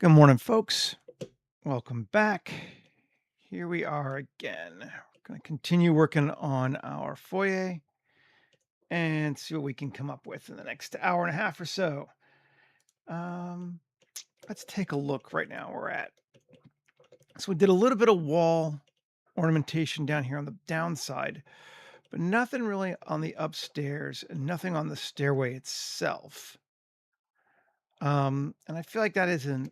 Good morning, folks. Welcome back. Here we are again. We're going to continue working on our foyer and see what we can come up with in the next hour and a half or so. Um, let's take a look right now where we're at. So we did a little bit of wall ornamentation down here on the downside, but nothing really on the upstairs and nothing on the stairway itself. And I feel like that is an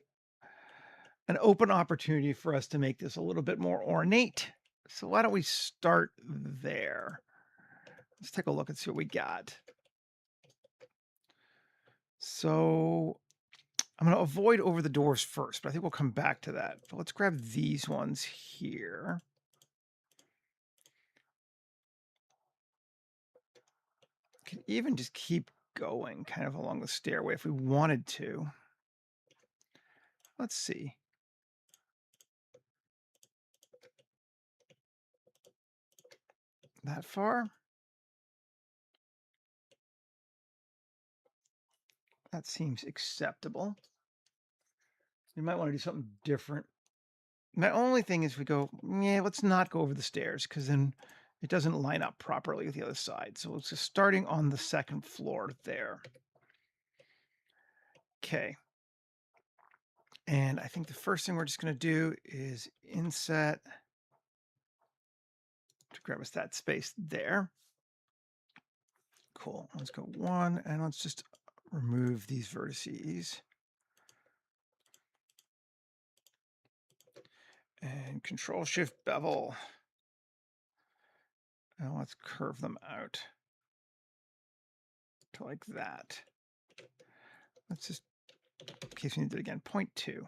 open opportunity for us to make this a little bit more ornate. So why don't we start there? Let's take a look and see what we got. So I'm going to avoid over the doors first, but I think we'll come back to that. But let's grab these ones here. Can even just keep going kind of along the stairway if we wanted to. Let's see. That far? That seems acceptable. We might want to do something different. My only thing is we go, yeah, let's not go over the stairs because then it doesn't line up properly with the other side. So it's just starting on the second floor there. Okay. And I think the first thing we're just going to do is inset to grab us that space there. Cool. Let's go one and let's just remove these vertices. And Control Shift bevel. And let's curve them out to like that. Let's just, in case we need it again, 0.2.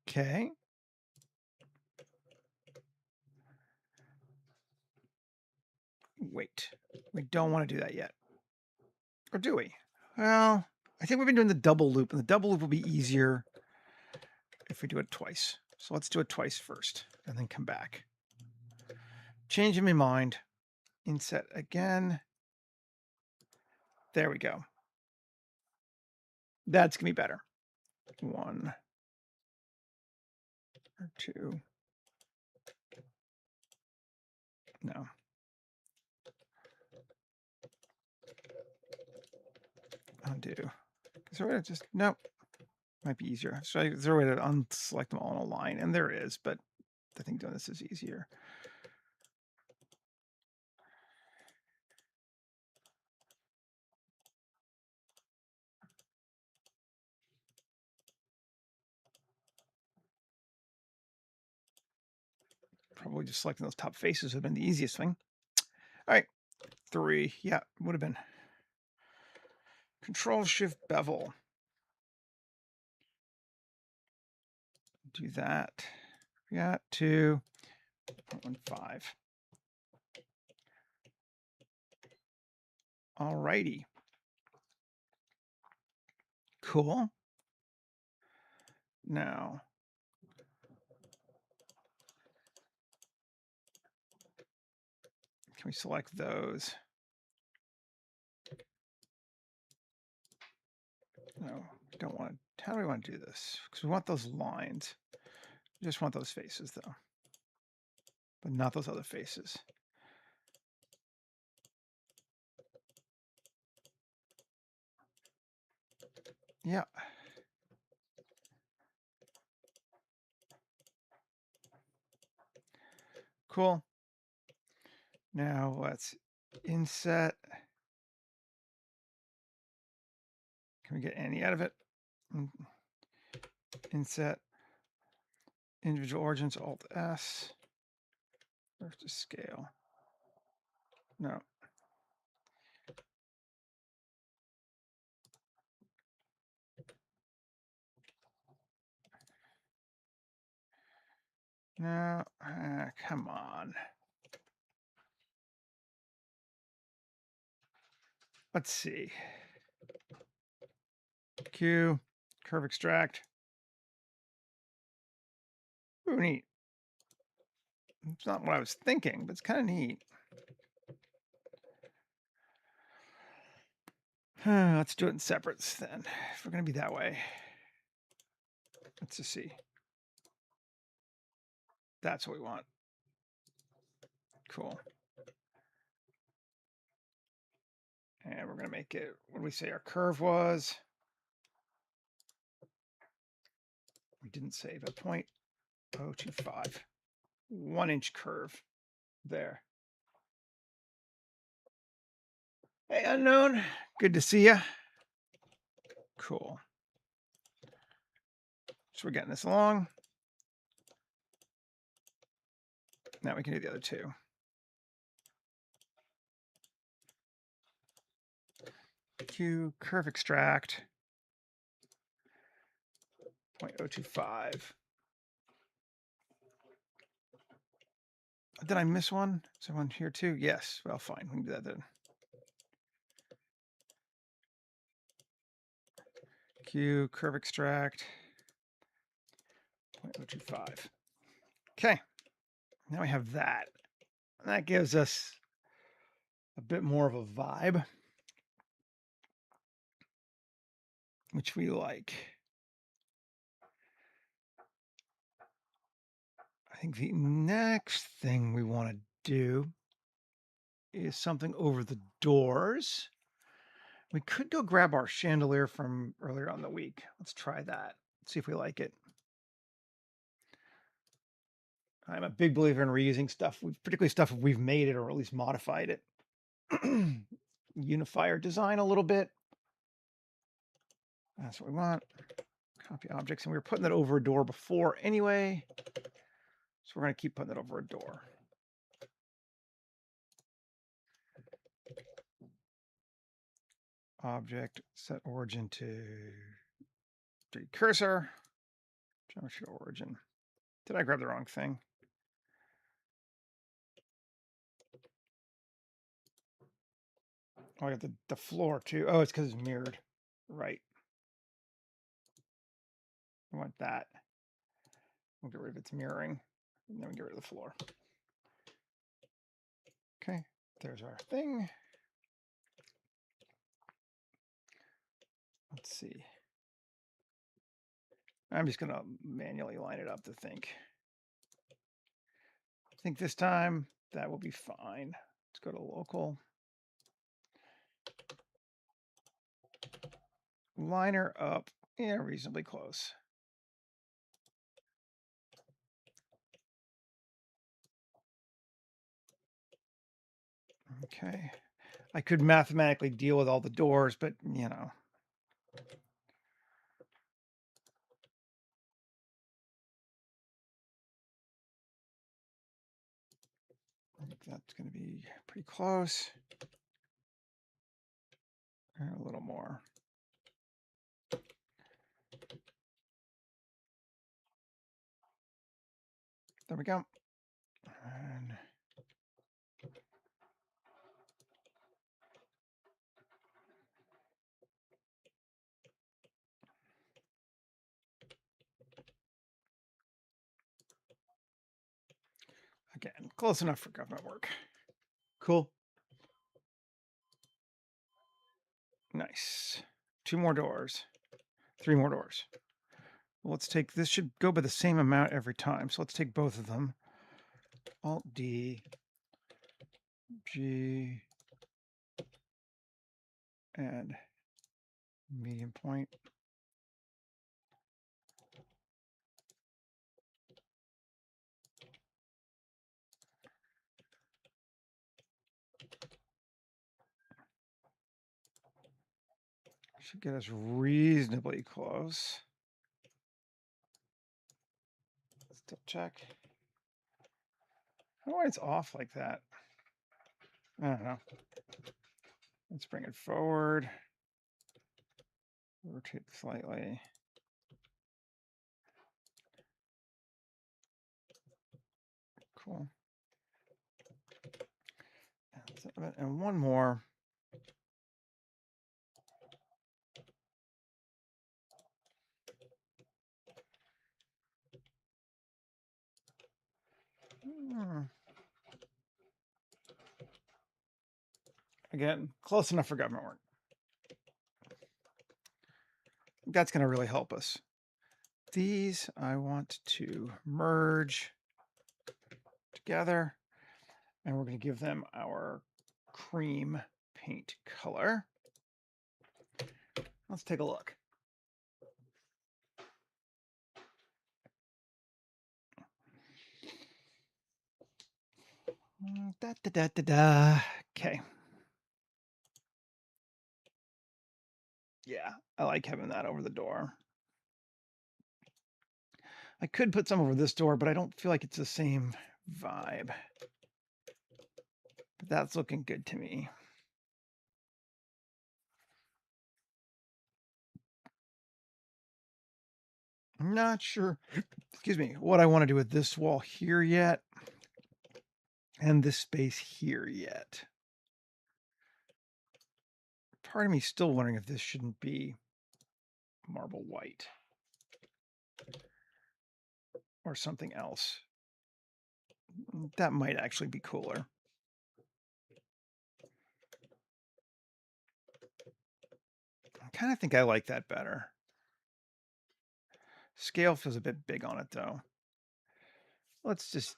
Okay. Wait, we don't want to do that yet. Or do we? Well, I think we've been doing the double loop, and the double loop will be easier if we do it twice. So let's do it twice first, and then come back. Changing my mind. Inset again. There we go. That's going to be better. 1 or 2. No. Undo. Is there a way to just, nope. Might be easier. So is there a way to unselect them all in a line? And there is, but I think doing this is easier. Probably just selecting those top faces would have been the easiest thing. All right, 3. Yeah, would have been. Control Shift bevel. Do that. Yeah, 2.15. All righty. Cool. Now, can we select those? No, we don't want to. How do we want to do this? Because we want those lines. We just want those faces, though. But not those other faces. Yeah. Cool. Now let's inset. Can we get any out of it? Inset. Individual origins, Alt S. Where's the scale? No. No, come on. Let's see. Q, curve extract. Ooh, neat. It's not what I was thinking, but it's kind of neat. Let's do it in separates then. If we're going to be that way. Let's just see. That's what we want. Cool. And we're going to make it, what do we say our curve was? We didn't save a 0.025. 1 inch curve there. Hey, unknown. Good to see you. Cool. So we're getting this along. Now we can do the other two. Q curve extract 0.025. Did I miss one? Is there one here too? Yes. Well, fine. We can do that then. Q curve extract 0.025. Okay. Now we have that. And that gives us a bit more of a vibe, which we like. I think the next thing we want to do is something over the doors. We could go grab our chandelier from earlier on the week. Let's try that. See if we like it. I'm a big believer in reusing stuff, particularly stuff if we've made it or at least modified it. Unify our design a little bit. That's what we want. Copy objects. And we were putting that over a door before anyway. So we're going to keep putting it over a door. Object, set origin to 3D cursor. Geometry origin. Did I grab the wrong thing? Oh, I got the floor too. Oh, it's because it's mirrored. Right. I want that. We'll get rid of its mirroring. And then we get rid of the floor. Okay, there's our thing. Let's see. I'm just going to manually line it up to think. I think this time that will be fine. Let's go to local. Liner up. Yeah, reasonably close. Okay. I could mathematically deal with all the doors, but you know. I think that's going to be pretty close. And a little more. There we go. And again, close enough for government work. Cool. Nice. 2 more doors. 3 more doors. Well, let's take, this should go by the same amount every time. So let's take both of them. Alt D, G, and medium point. Should get us reasonably close. Let's double check. I don't know why it's off like that. I don't know. Let's bring it forward. Rotate slightly. Cool. And one more. Again, close enough for government work. That's going to really help us. These I want to merge together, and we're going to give them our cream paint color. Let's take a look. Da, da, da, da, da. Okay. Yeah, I like having that over the door. I could put some over this door, but I don't feel like it's the same vibe. But that's looking good to me. I'm not sure, excuse me, what I want to do with this wall here yet, and this space here yet. Part of me still wondering if this shouldn't be marble white or something else. That might actually be cooler. I kind of think I like that better. Scale feels a bit big on it, though. Let's just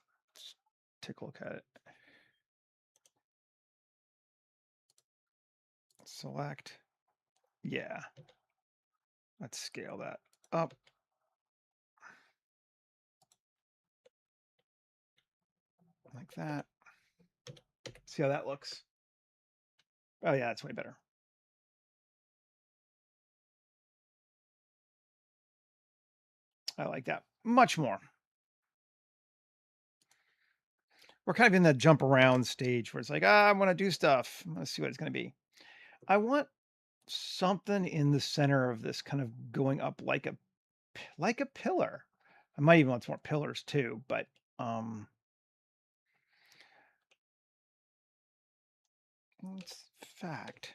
take a look at it. Select. Yeah. Let's scale that up. Like that. See how that looks? Oh, yeah, that's way better. I like that much more. We're kind of in that jump around stage where it's like, I want to do stuff. Let's see what it's going to be. I want something in the center of this kind of going up like a pillar. I might even want some more pillars too, but it's fact.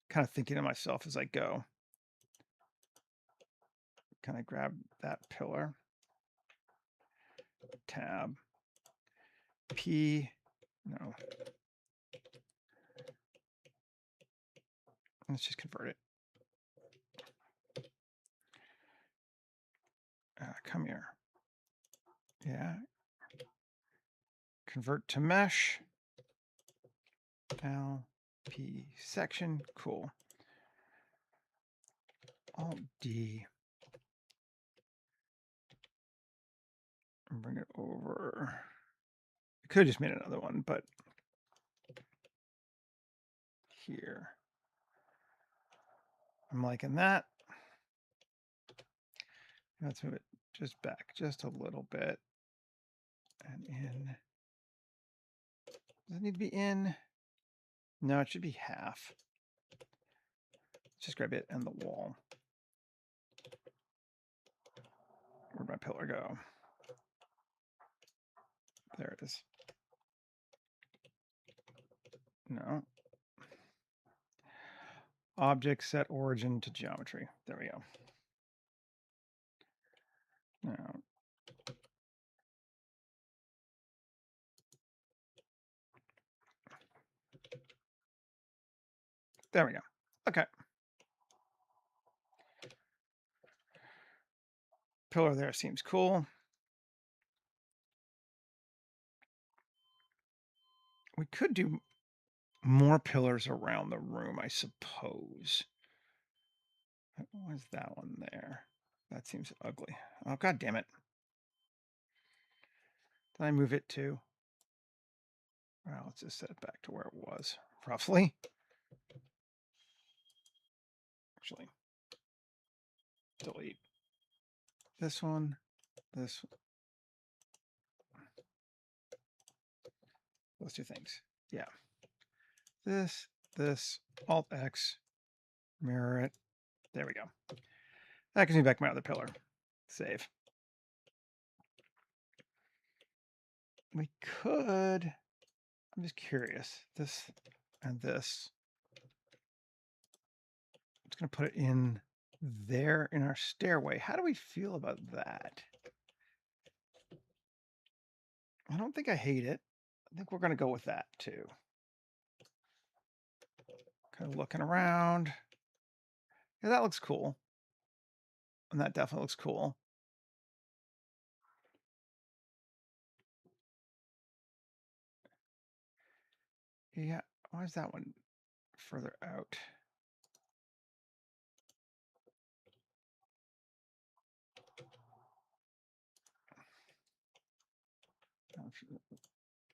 Kind of thinking to myself as I go. Kind of grab that pillar. Tab. P. No. Let's just convert it. Come here. Yeah. Convert to mesh. LP section. Cool. Alt D. And bring it over. I could have just made another one, but here. I'm liking that. Let's move it just back just a little bit. And in. Does it need to be in? No, it should be half. Just grab it and the wall. Where'd my pillar go? There it is. No. Object set origin to geometry. There we go. Now, there we go. Okay. Pillar there seems cool. We could do more pillars around the room, I suppose. What's that one there? That seems ugly. Oh, God damn it. Did I move it to? Well, let's just set it back to where it was, roughly. Actually, delete this one, this one. Those two things. Yeah. This, Alt X, mirror it. There we go. That gives me back my other pillar. Save. We could, I'm just curious, this and this. I'm just going to put it in there in our stairway. How do we feel about that? I don't think I hate it. I think we're going to go with that too. Kind of looking around. Yeah, that looks cool. and that definitely looks cool. Yeah, why is that one further out?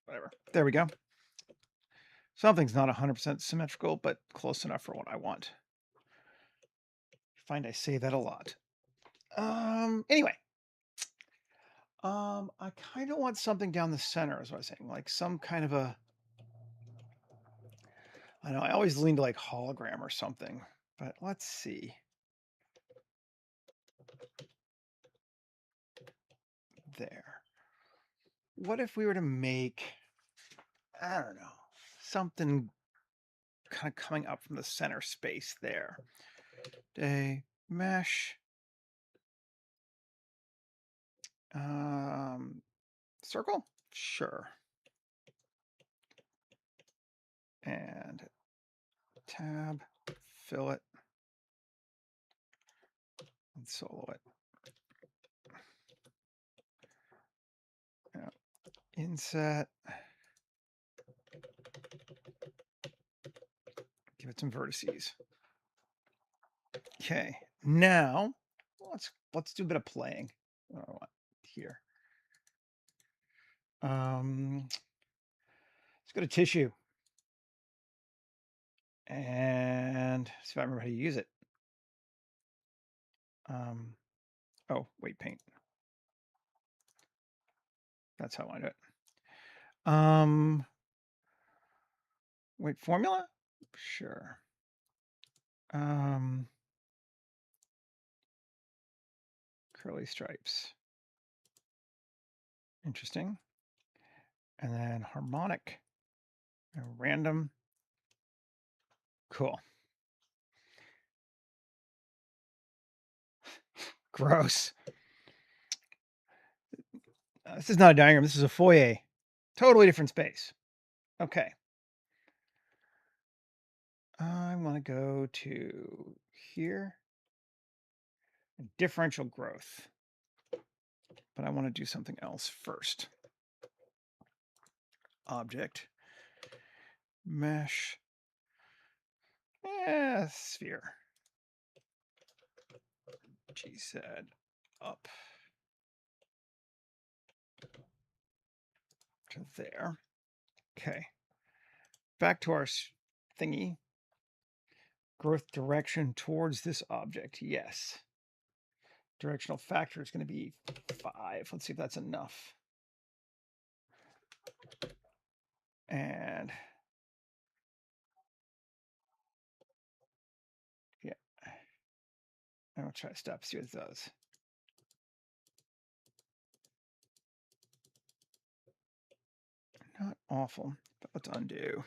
Whatever. There we go. Something's not 100% symmetrical, but close enough for what I want. I find I say that a lot. Anyway. I kind of want something down the center, is what I was saying. Like some kind of a, I know I always lean to like hologram or something, but let's see. There. What if we were to make, I don't know, something kind of coming up from the center space there? Day mesh. Circle? Sure. And tab, fill it, and solo it. Yeah. Inset. Give it some vertices. Okay, now let's do a bit of playing. What do I want here? Let's go to tissue and see if I remember how to use it. Oh, wait, paint. That's how I do it. Wait, formula? Sure. Curly stripes. Interesting. And then harmonic. Random. Cool. Gross. This is not a diagram. This is a foyer. Totally different space. Okay. I want to go to here. Differential growth. But I want to do something else first. Object. Mesh. Sphere. GZ up to there. Okay. Back to our thingy. Growth direction towards this object. Yes. Directional factor is going to be 5. Let's see if that's enough. And yeah. I'll try to stop, see what it does. Not awful, but let's undo.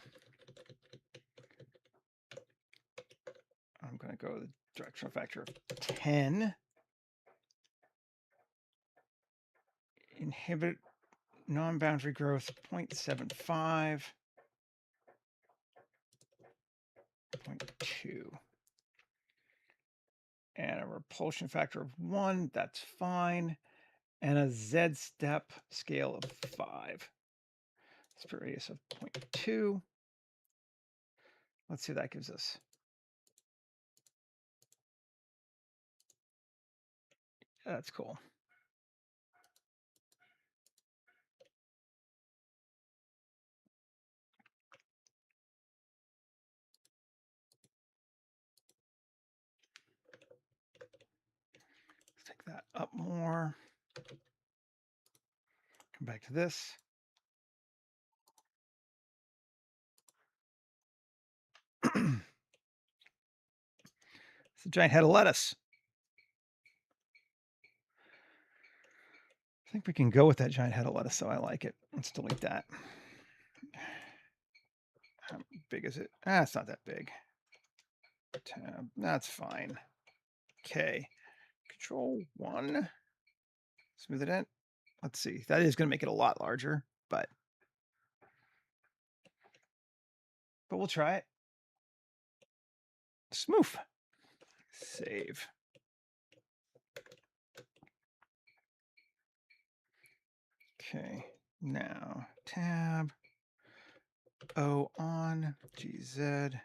I'm going to go with the directional factor of 10. Inhibit non-boundary growth 0.75. 0.2. And a repulsion factor of 1, that's fine. And a Z step scale of 5. Spirit radius of 0.2. Let's see what that gives us. That's cool. Let's take that up more. Come back to this. It's a giant head of lettuce. I think we can go with that giant head of lettuce, so I like it. Let's delete that. How big is it? It's not that big. Tab. That's fine. Okay. Control 1. Smooth it in. Let's see. That is going to make it a lot larger, but we'll try it. Smooth. Save. Okay, now tab O on GZ. Just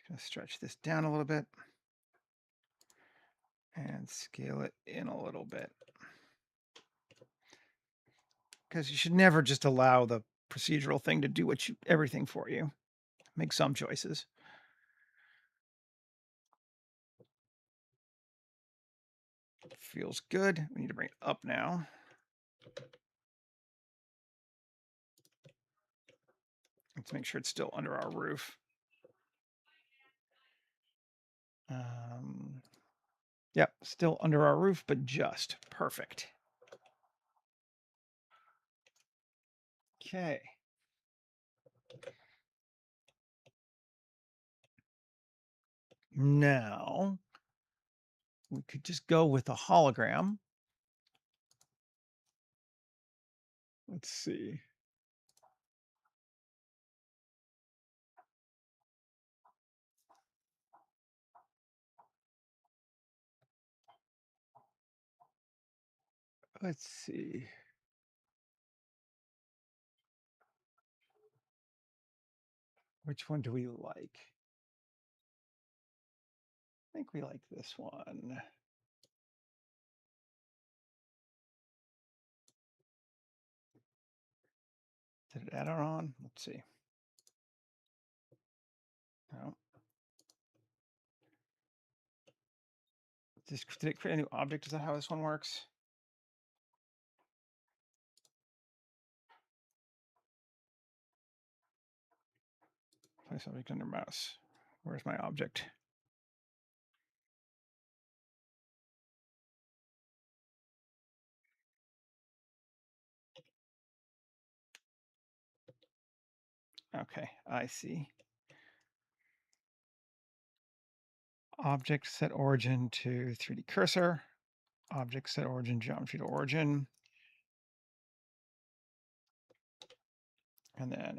gonna stretch this down a little bit and scale it in a little bit. Because you should never just allow the procedural thing to do everything for you. Make some choices. Feels good. We need to bring it up now. Let's make sure it's still under our roof. Yep, still under our roof, but just perfect. Okay. Now we could just go with a hologram. Let's see. Let's see. Which one do we like? I think we like this one. Did it add it on? Let's see. No. Did it create a new object? Is that how this one works? Place object under mouse. Where's my object? Okay, I see. Object set origin to 3D cursor. Object set origin geometry to origin. And then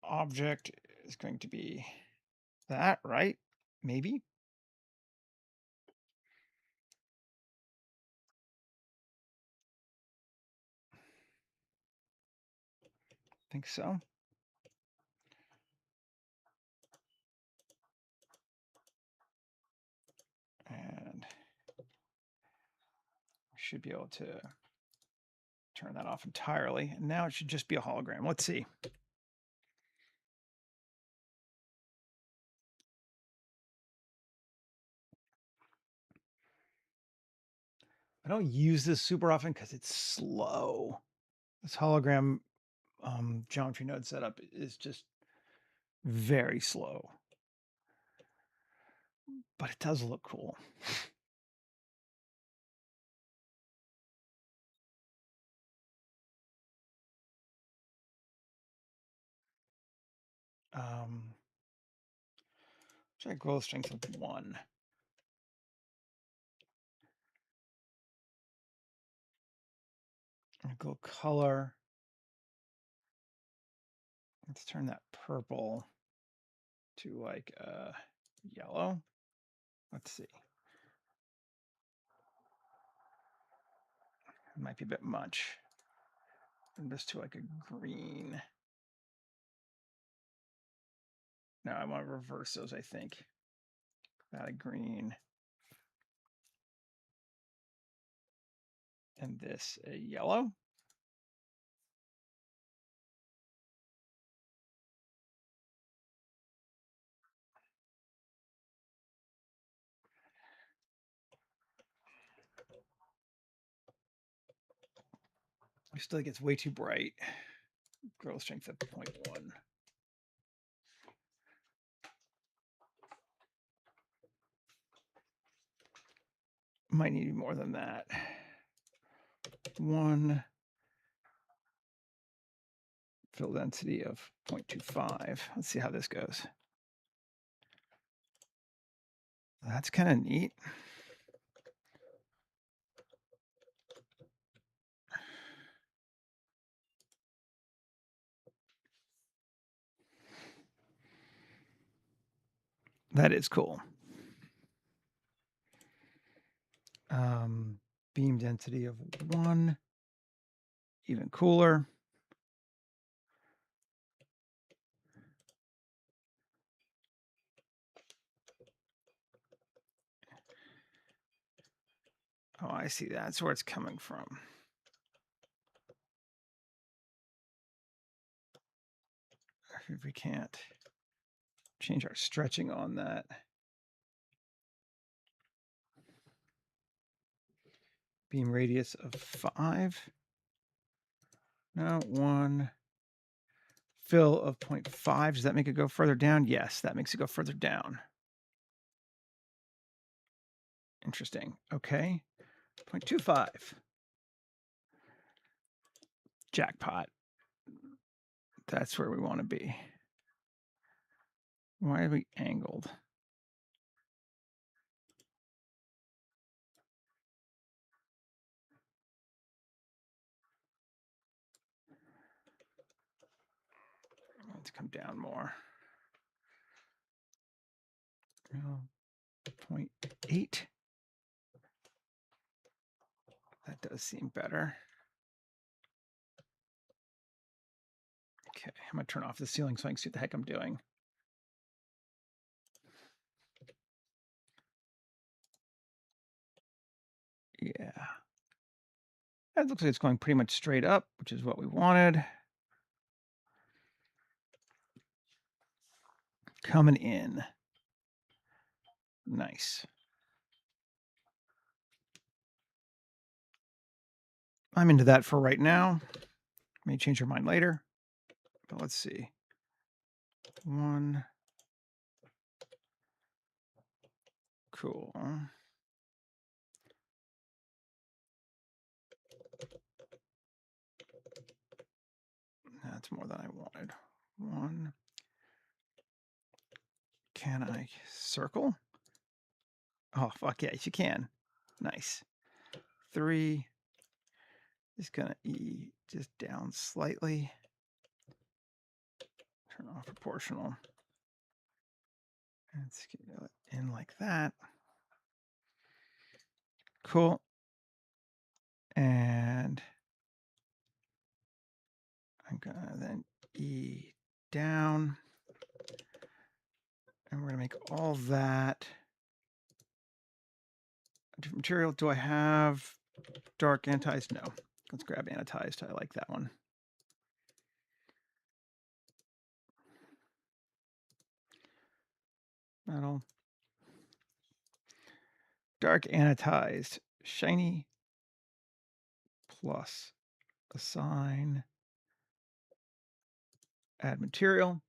object is going to be that, right? Maybe. Think so. And we should be able to turn that off entirely. And now it should just be a hologram. Let's see. I don't use this super often because it's slow. This hologram geometry node setup is just very slow. But it does look cool. Try growth strength of 1. Go color. Let's turn that purple to like yellow. Let's see. It might be a bit much. And this to like a green. No, I want to reverse those, I think. That a green. And this a yellow. I still think it's way too bright. Growth strength at 0.1. Might need more than that. 1. Fill density of 0.25. Let's see how this goes. That's kind of neat. That is cool. Beam density of 1. even cooler. Oh, I see. That's where it's coming from. If we can't change our stretching on that. Beam radius of 5. No, 1. Fill of 0.5. Does that make it go further down? Yes, that makes it go further down. Interesting. Okay. 0.25. Jackpot. That's where we want to be. Why are we angled? Let's come down more. 0.8. That does seem better. Okay, I'm going to turn off the ceiling so I can see what the heck I'm doing. Yeah. That looks like it's going pretty much straight up, which is what we wanted. Coming in. Nice. I'm into that for right now. May change your mind later. But let's see. 1. Cool. That's more than I wanted. 1. Can I circle? Oh, fuck yes, you can. Nice. 3 is going to E just down slightly. Turn off proportional. And scale it in like that. Cool. And I'm going to then E down. And we're going to make all that a different material. Do I have dark anodized? No. Let's grab anodized. I like that one. Metal. Dark anodized. Shiny. Plus assign. Add material.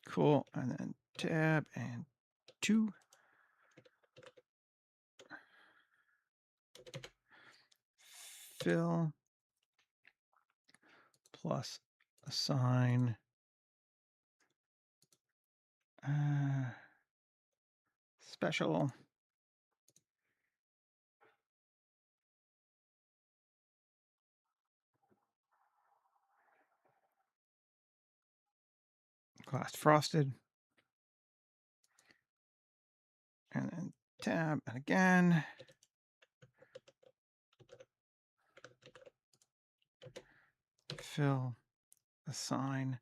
Cool. And then tab and 2. Fill plus assign special. Glass frosted. And then tab and again. Fill, assign.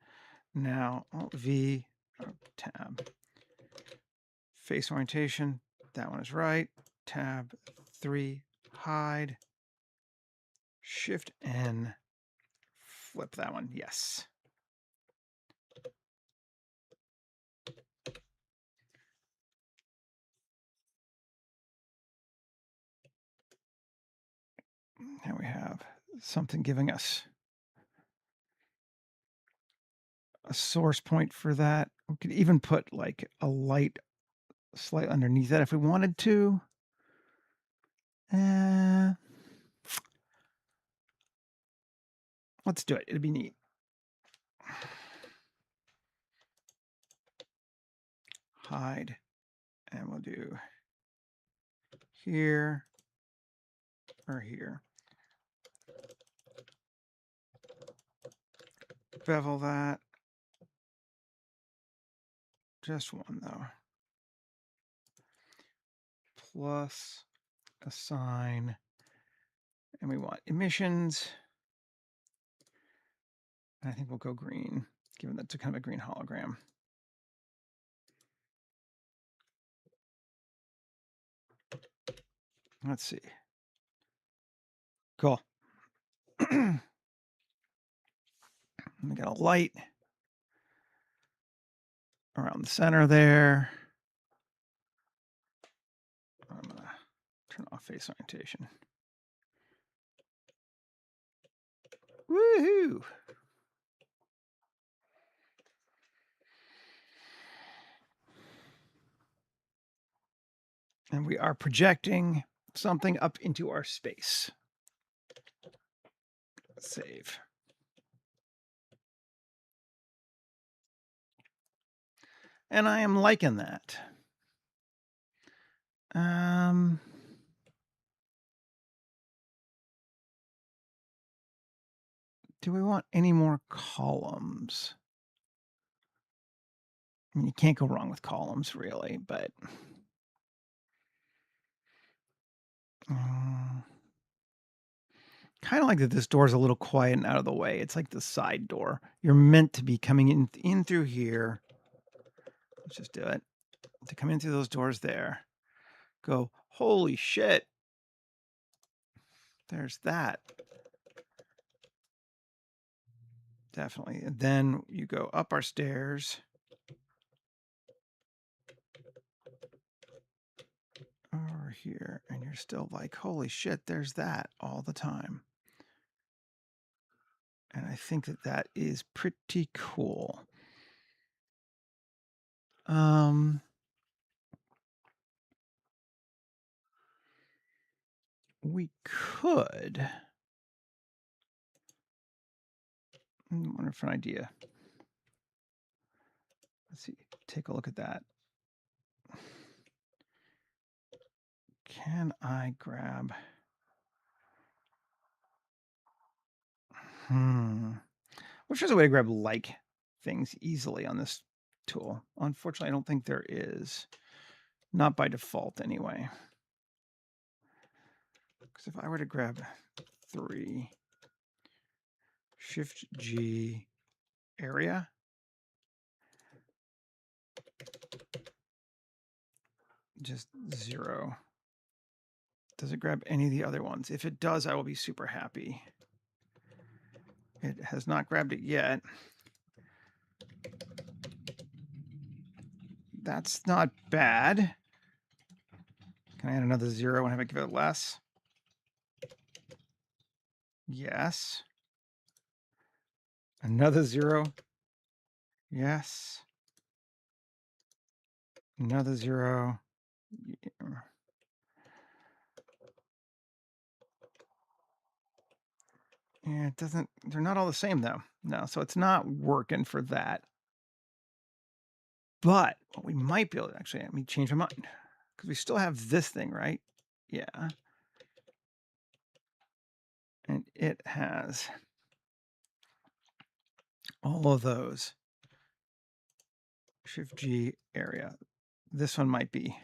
Now Alt V, tab. Face orientation, that one is right. Tab 3, hide. Shift N, flip that one, yes. Now we have something giving us a source point for that. We could even put like a light slightly underneath that if we wanted to. Let's do it. It'd be neat. Hide. And we'll do here or here. Bevel that. Just one though. Plus assign And we want emissions. And I think we'll go green, given that's kind of a green hologram. Let's see. Cool. We got a light around the center there. I'm going to turn off face orientation. Woohoo! And we are projecting something up into our space. Save. And I am liking that. Do we want any more columns? I mean, you can't go wrong with columns, really, but kind of like that this door is a little quiet and out of the way. It's like the side door. You're meant to be coming in through here. Let's just do it. To come in through those doors there. Go, holy shit. There's that. Definitely. And then you go up our stairs. Over here. And you're still like, holy shit, there's that all the time. And I think that that is pretty cool. We could. I wonder for an idea. Let's see. Take a look at that. Can I grab? Which is a way to grab like things easily on this tool. Unfortunately, I don't think there is. Not by default, anyway. Because if I were to grab 3, Shift G area, just 0. Does it grab any of the other ones? If it does, I will be super happy. It has not grabbed it yet. That's not bad. Can I add another 0 and have it give it less? Yes. Another 0. Yes. Another 0. Yeah, it doesn't, they're not all the same though. No, so it's not working for that. But what we might be able to actually, let me change my mind. Because we still have this thing, right? Yeah. And it has all of those. Shift G area. This one might be.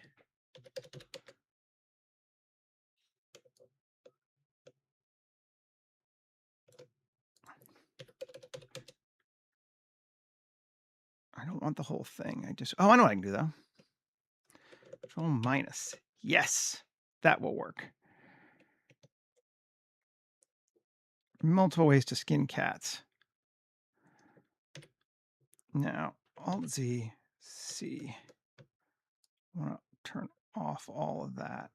I don't want the whole thing. I just, oh, I know what I can do though. Control minus. Yes, that will work. Multiple ways to skin cats. Now, Alt Z, C. I want to turn off all of that.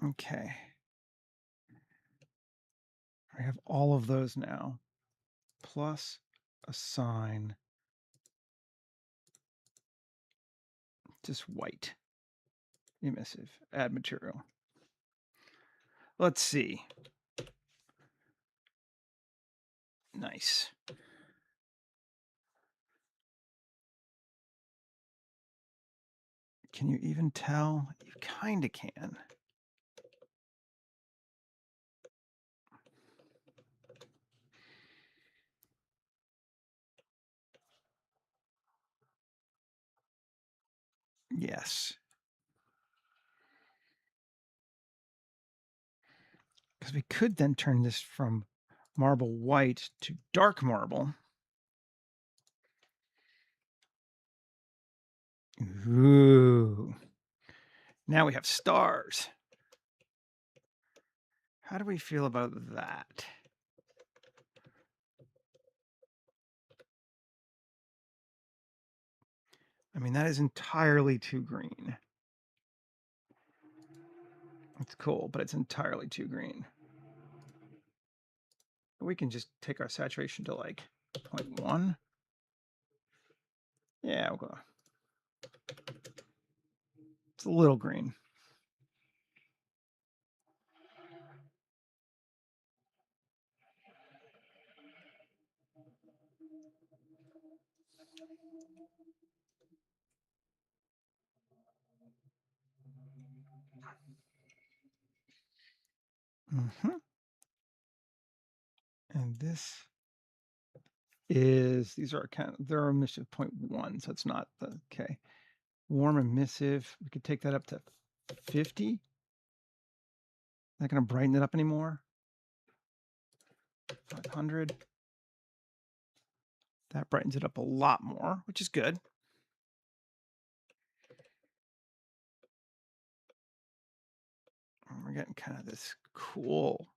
Okay. I have all of those now, plus assign just white, emissive, add material. Let's see. Nice. Can you even tell? You kind of can. Yes. Because we could then turn this from marble white to dark marble. Ooh. Now we have stars. How do we feel about that? I mean, that is entirely too green. It's cool, but it's entirely too green. We can just take our saturation to like 0.1. Yeah, we'll go. It's a little green. And this is, these are kind of, they're emissive 0.1, so it's not the, okay. Warm emissive, we could take that up to 50. Not going to brighten it up anymore. 500. That brightens it up a lot more, which is good. And we're getting kind of this cool.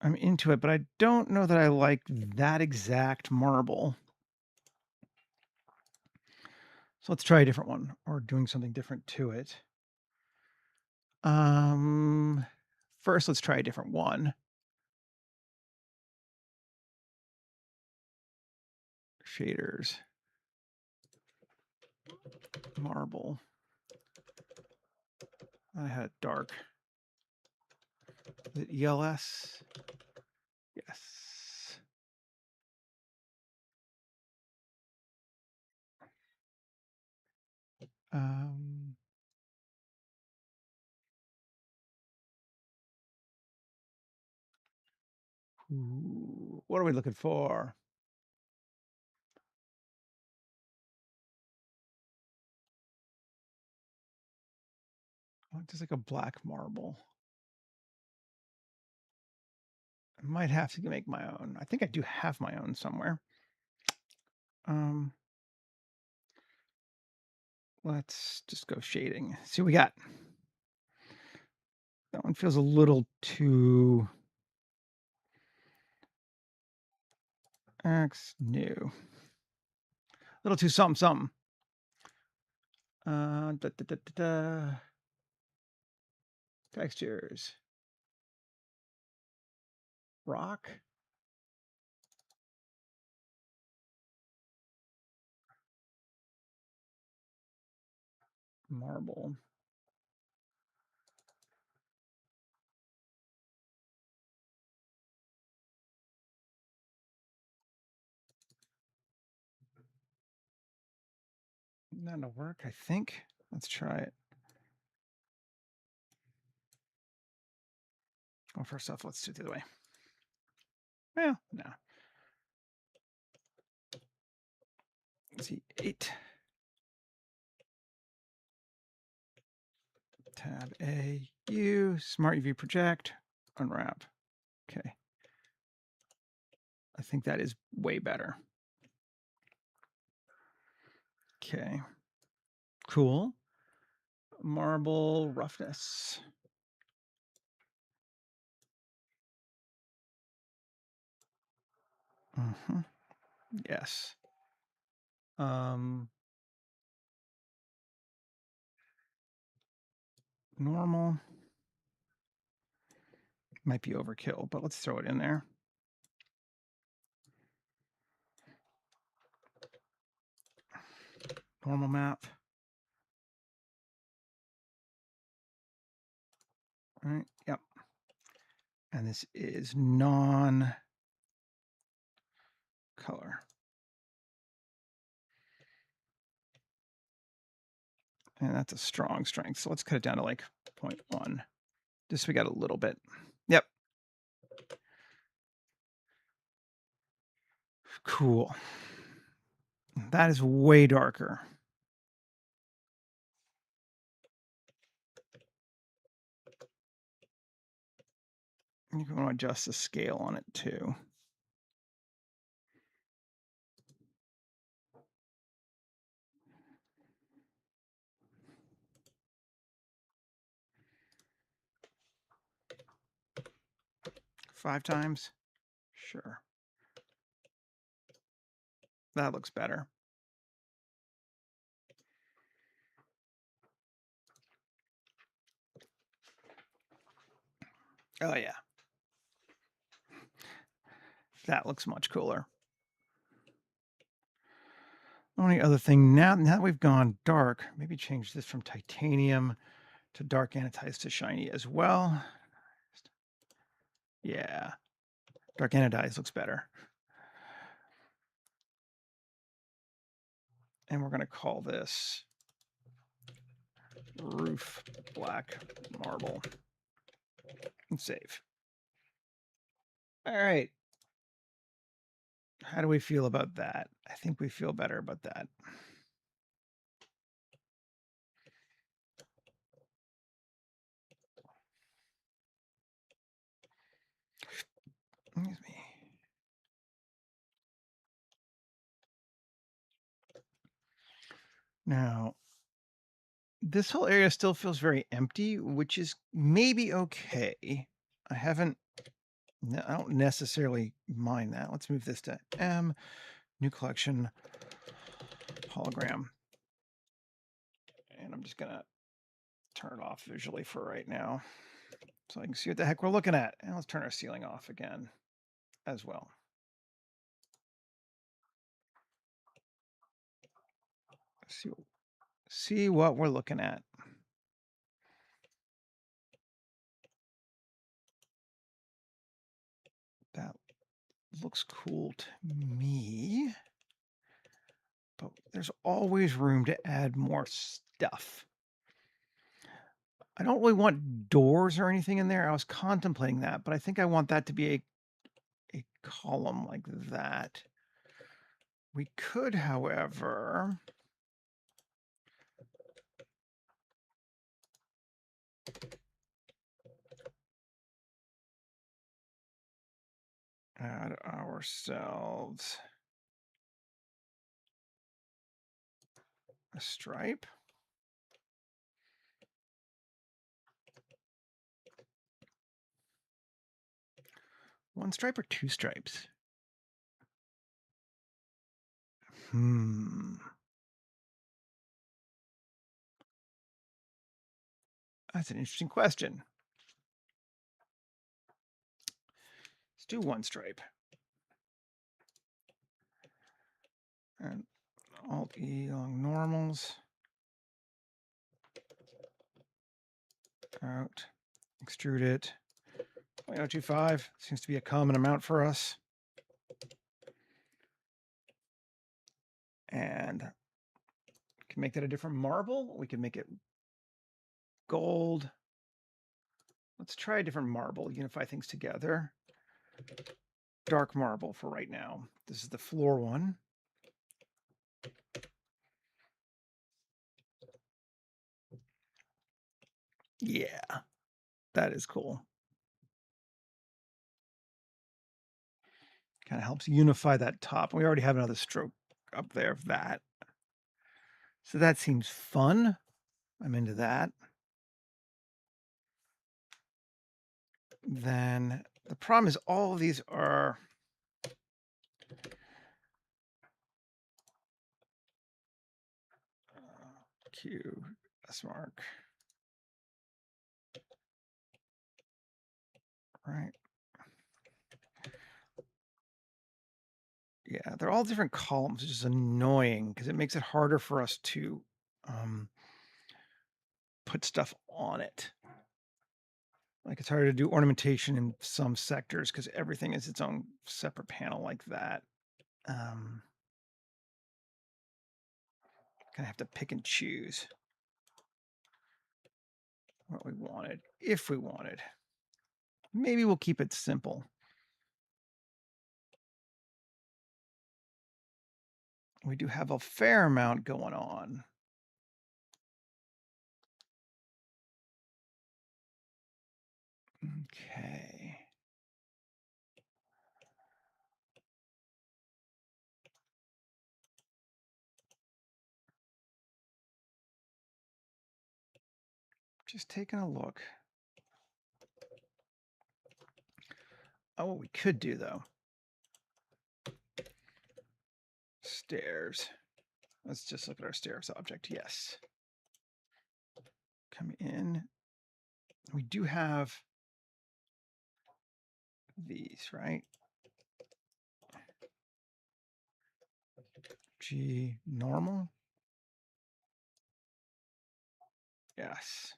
I'm into it, but I don't know that I like that exact marble. So let's try a different one, or doing something different to it. First, let's try a different one. Shaders. Marble. I had it dark. Is it ELS? Yes. What are we looking for? Just like a black marble. I might have to make my own. I think I do have my own somewhere. Let's just go shading. See what we got. That one feels a little too new. A little too something. Textures. Rock. Marble. That'll work, I think. Let's try it. Well, first off, let's do it the other way. Well, no. Let's see, 8. Tab A, U, Smart UV Project, unwrap. Okay. I think that is way better. Okay. Cool. Marble roughness. Yes. Normal. Might be overkill, but let's throw it in there. Normal map. All right, yep. And this is non-color. And that's a strong strength. So let's cut it down to like 0.1. Just so we got a little bit. Yep. Cool. That is way darker. You can adjust the scale on it too. Five times? Sure. That looks better. Oh, yeah. That looks much cooler. Only other thing, now that we've gone dark, maybe change this from titanium to dark anodized to shiny as well. Yeah. Dark anodized looks better. And we're going to call this roof black marble and save. All right. How do we feel about that? I think we feel better about that. Excuse me. Now, this whole area still feels very empty, which is maybe okay. I don't necessarily mind that. Let's move this to M, new collection, hologram. And I'm just going to turn it off visually for right now so I can see what the heck we're looking at. And let's turn our ceiling off again as well. See what we're looking at. That looks cool to me, but there's always room to add more stuff. I don't really want doors or anything in there. I was contemplating that, but I think I want that to be a column like that. We could, however, add ourselves a stripe. One stripe or two stripes? That's an interesting question. Let's do one stripe. And Alt-E along normals. Out. Extrude it. 0.025 seems to be a common amount for us. And we can make that a different marble. We can make it gold. Let's try a different marble, unify things together. Dark marble for right now. This is the floor one. Yeah, that is cool. Kind of helps unify that top. We already have another stroke up there of that. So that seems fun. I'm into that. Then the problem is all of these are Q, S mark. Right. Yeah, they're all different columns, which is annoying because it makes it harder for us to put stuff on it. Like it's harder to do ornamentation in some sectors because everything is its own separate panel like that. Kind of have to pick and choose what we wanted, if we wanted. Maybe we'll keep it simple. We do have a fair amount going on. Okay. Just taking a look. Oh, what we could do though. Stairs. Let's just look at our stairs object. Yes. Come in. We do have these, right? G normal. Yes.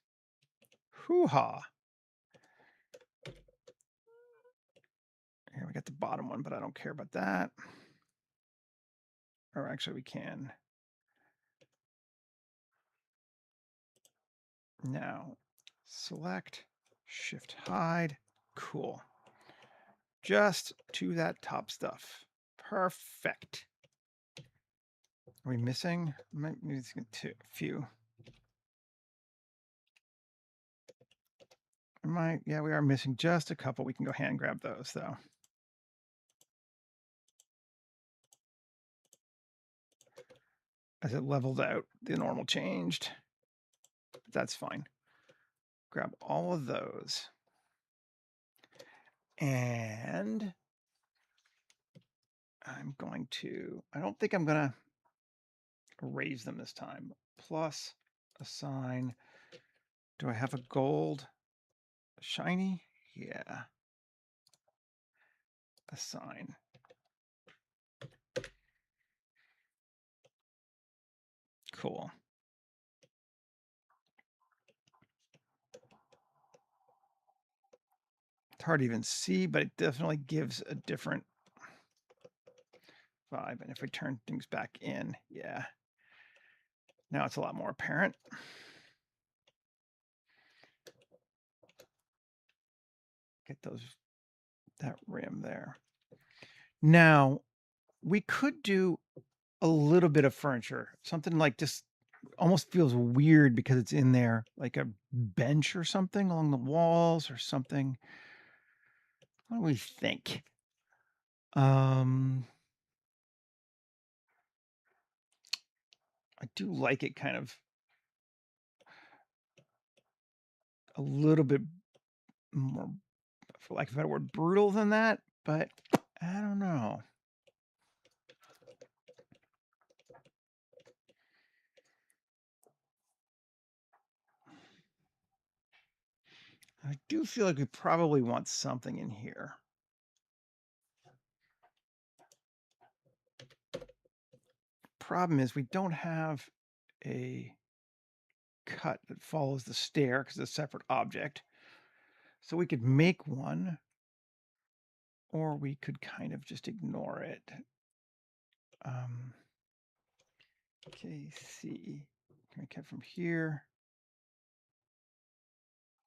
Hoo-ha. Here we got the bottom one, but I don't care about that. Or actually we can. Now select, shift hide. Cool. Just to that top stuff. Perfect. Are we missing? Maybe missing a few. Yeah, we are missing just a couple. We can go hand grab those though. As it leveled out, the normal changed. That's fine. Grab all of those. And I'm going to, I don't think I'm going to erase them this time. Plus assign. Do I have a gold shiny? Yeah. Assign. Cool. It's hard to even see, but it definitely gives a different vibe. And if we turn things back in, yeah. Now it's a lot more apparent. Get that rim there. Now, we could do a little bit of furniture, something like just almost feels weird because it's in there, like a bench or something along the walls or something. What do we think? I do like it kind of a little bit more, for lack of a better word, brutal than that, but I don't know. I do feel like we probably want something in here. Problem is we don't have a cut that follows the stair because it's a separate object. So we could make one, or we could kind of just ignore it. KC, can we get from here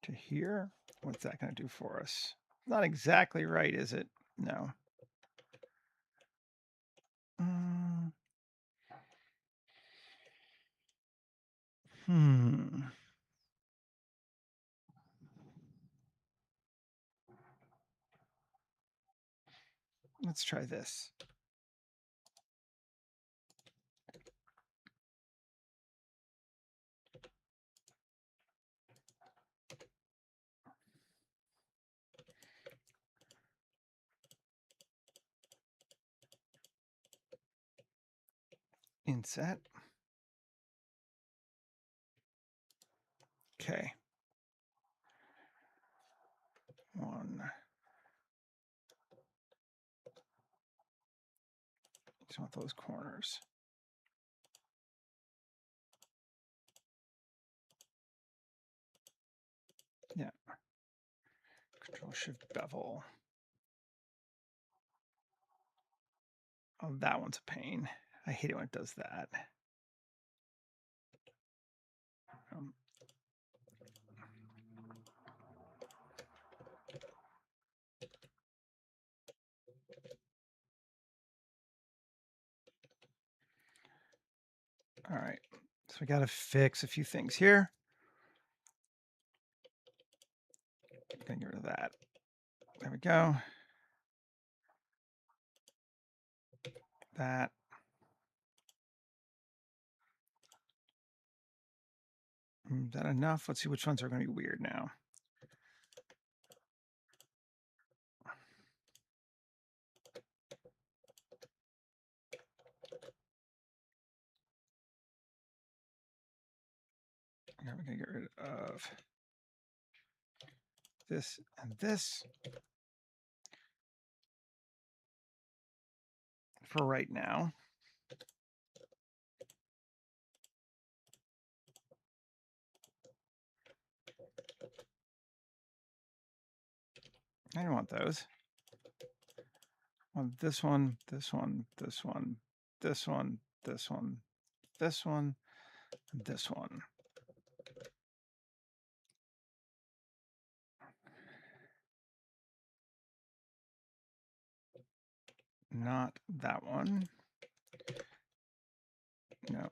to here? What's that going to do for us? Not exactly right, is it? No. Let's try this. Inset. Okay. One. Just want those corners. Yeah. Control Shift bevel. Oh, that one's a pain. I hate it when it does that. All right. So we got to fix a few things here. Gonna get rid of that. There we go. That. Is that enough? Let's see which ones are going to be weird now. Now we're going to get rid of this and this for right now. I don't want those. I want this one, this one, this one, this one, this one, this one, and this one. Not that one. No.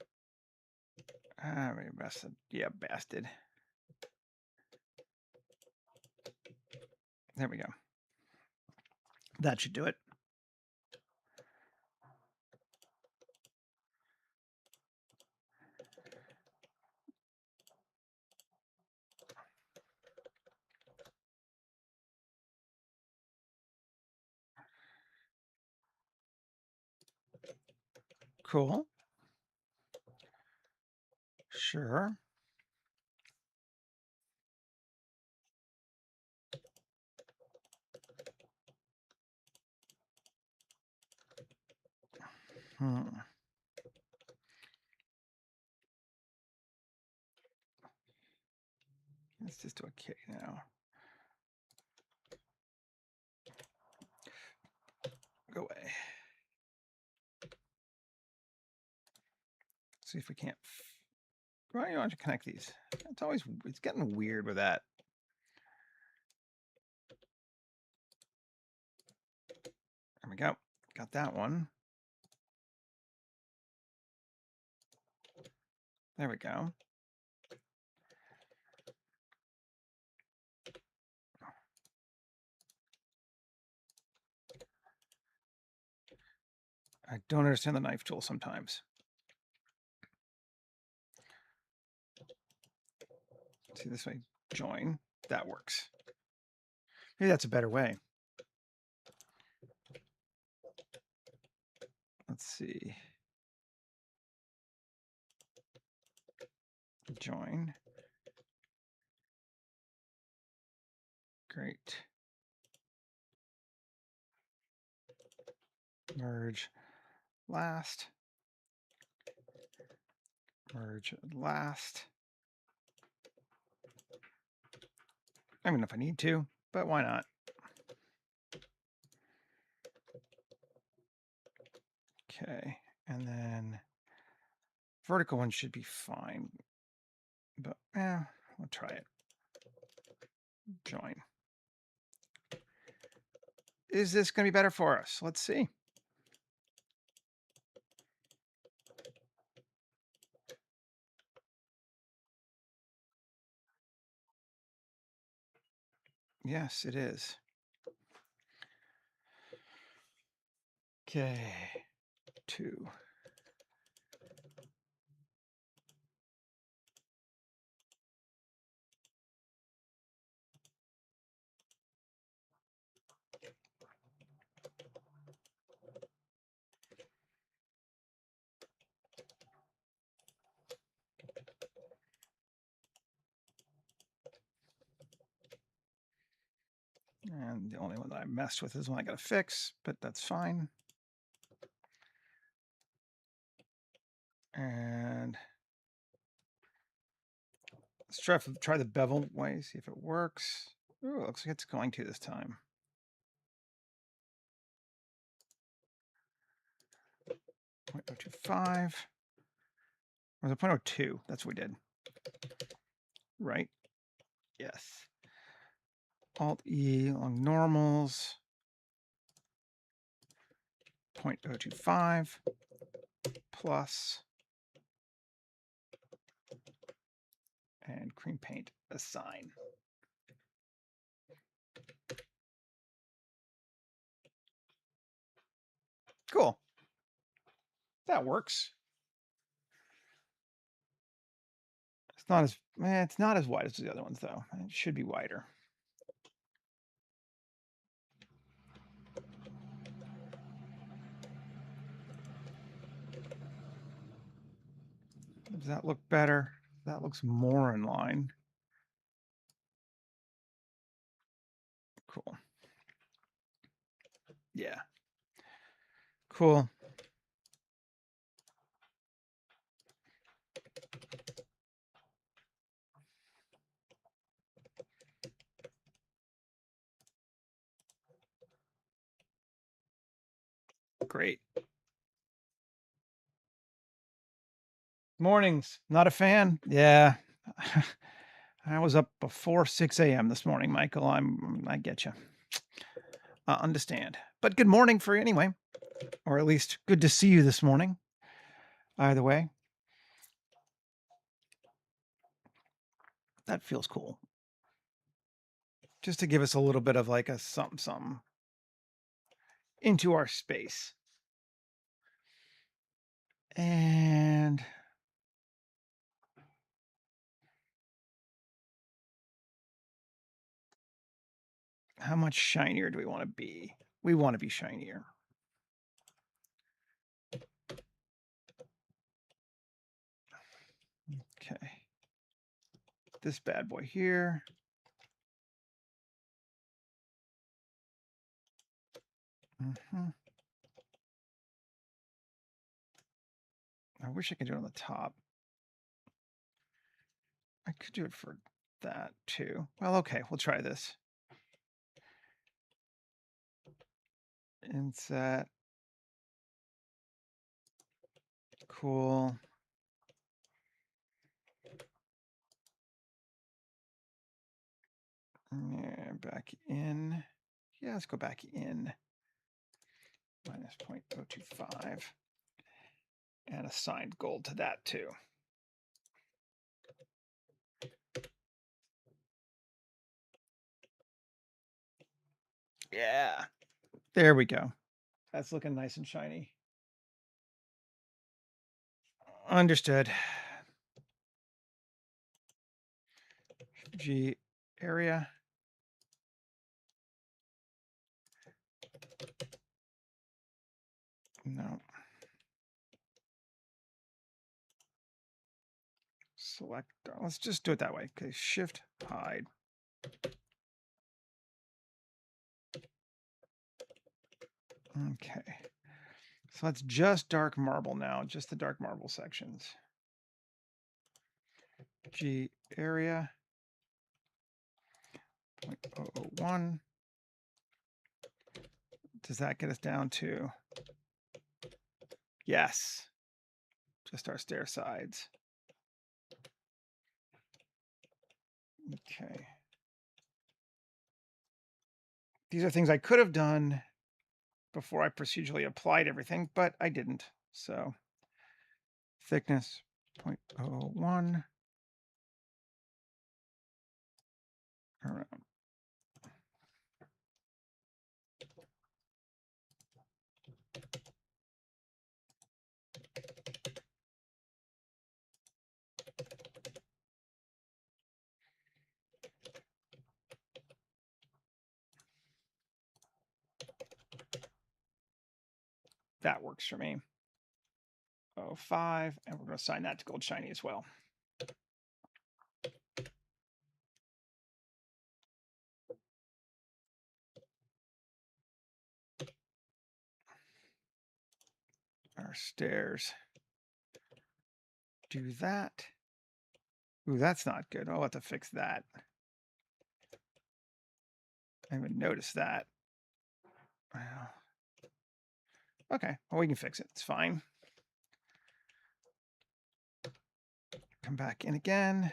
Ah, maybe bastard. Yeah, bastard. There we go. That should do it. Cool. Sure. Let's just do a K now. Go away. See if we can't. Why do you want to connect these? It's getting weird with that. There we go. Got that one. There we go. I don't understand the knife tool sometimes. See this way, join, that works. Maybe that's a better way. Let's see. Join. Great. Merge last. Merge last. I don't know if I need to, but why not? Okay, and then vertical one should be fine, but we'll try it. Join. Is this going to be better for us? Let's see. Yes, it is. Okay, 2. And the only one that I messed with is one I got to fix, but that's fine. And let's try the bevel way, see if it works. Ooh, it looks like it's going to this time. .025. Or the .02? That's what we did. Right? Yes. Alt-E along normals. .025 plus and cream paint assign. Cool. That works. It's not as wide as the other ones though. It should be wider. Does that look better? That looks more in line. Cool. Yeah. Cool. Great. Mornings. Not a fan? Yeah. I was up before 6 a.m. this morning, Michael. I get you. Understand. But good morning for you anyway. Or at least good to see you this morning. Either way. That feels cool. Just to give us a little bit of like a something into our space. And how much shinier do we want to be? We want to be shinier. Okay. This bad boy here. I wish I could do it on the top. I could do it for that too. Well, okay, we'll try this. Inset. Cool. Yeah, back in. Yeah, let's go back in. Minus 0.025. And assigned gold to that too. Yeah. There we go. That's looking nice and shiny. Understood. G area. No. Select. Let's just do it that way. Okay. Shift hide. Okay. So that's just dark marble now, just the dark marble sections. G area. 0.001. Does that get us down to? Yes. Just our stair sides. Okay. These are things I could have done before I procedurally applied everything, but I didn't. So thickness 0.01 around. That works for me. 0.05, and we're going to assign that to gold shiny as well. Our stairs. Do that. Ooh, that's not good. I'll have to fix that. I didn't even notice that. Well, okay, well, we can fix it. It's fine. Come back in again.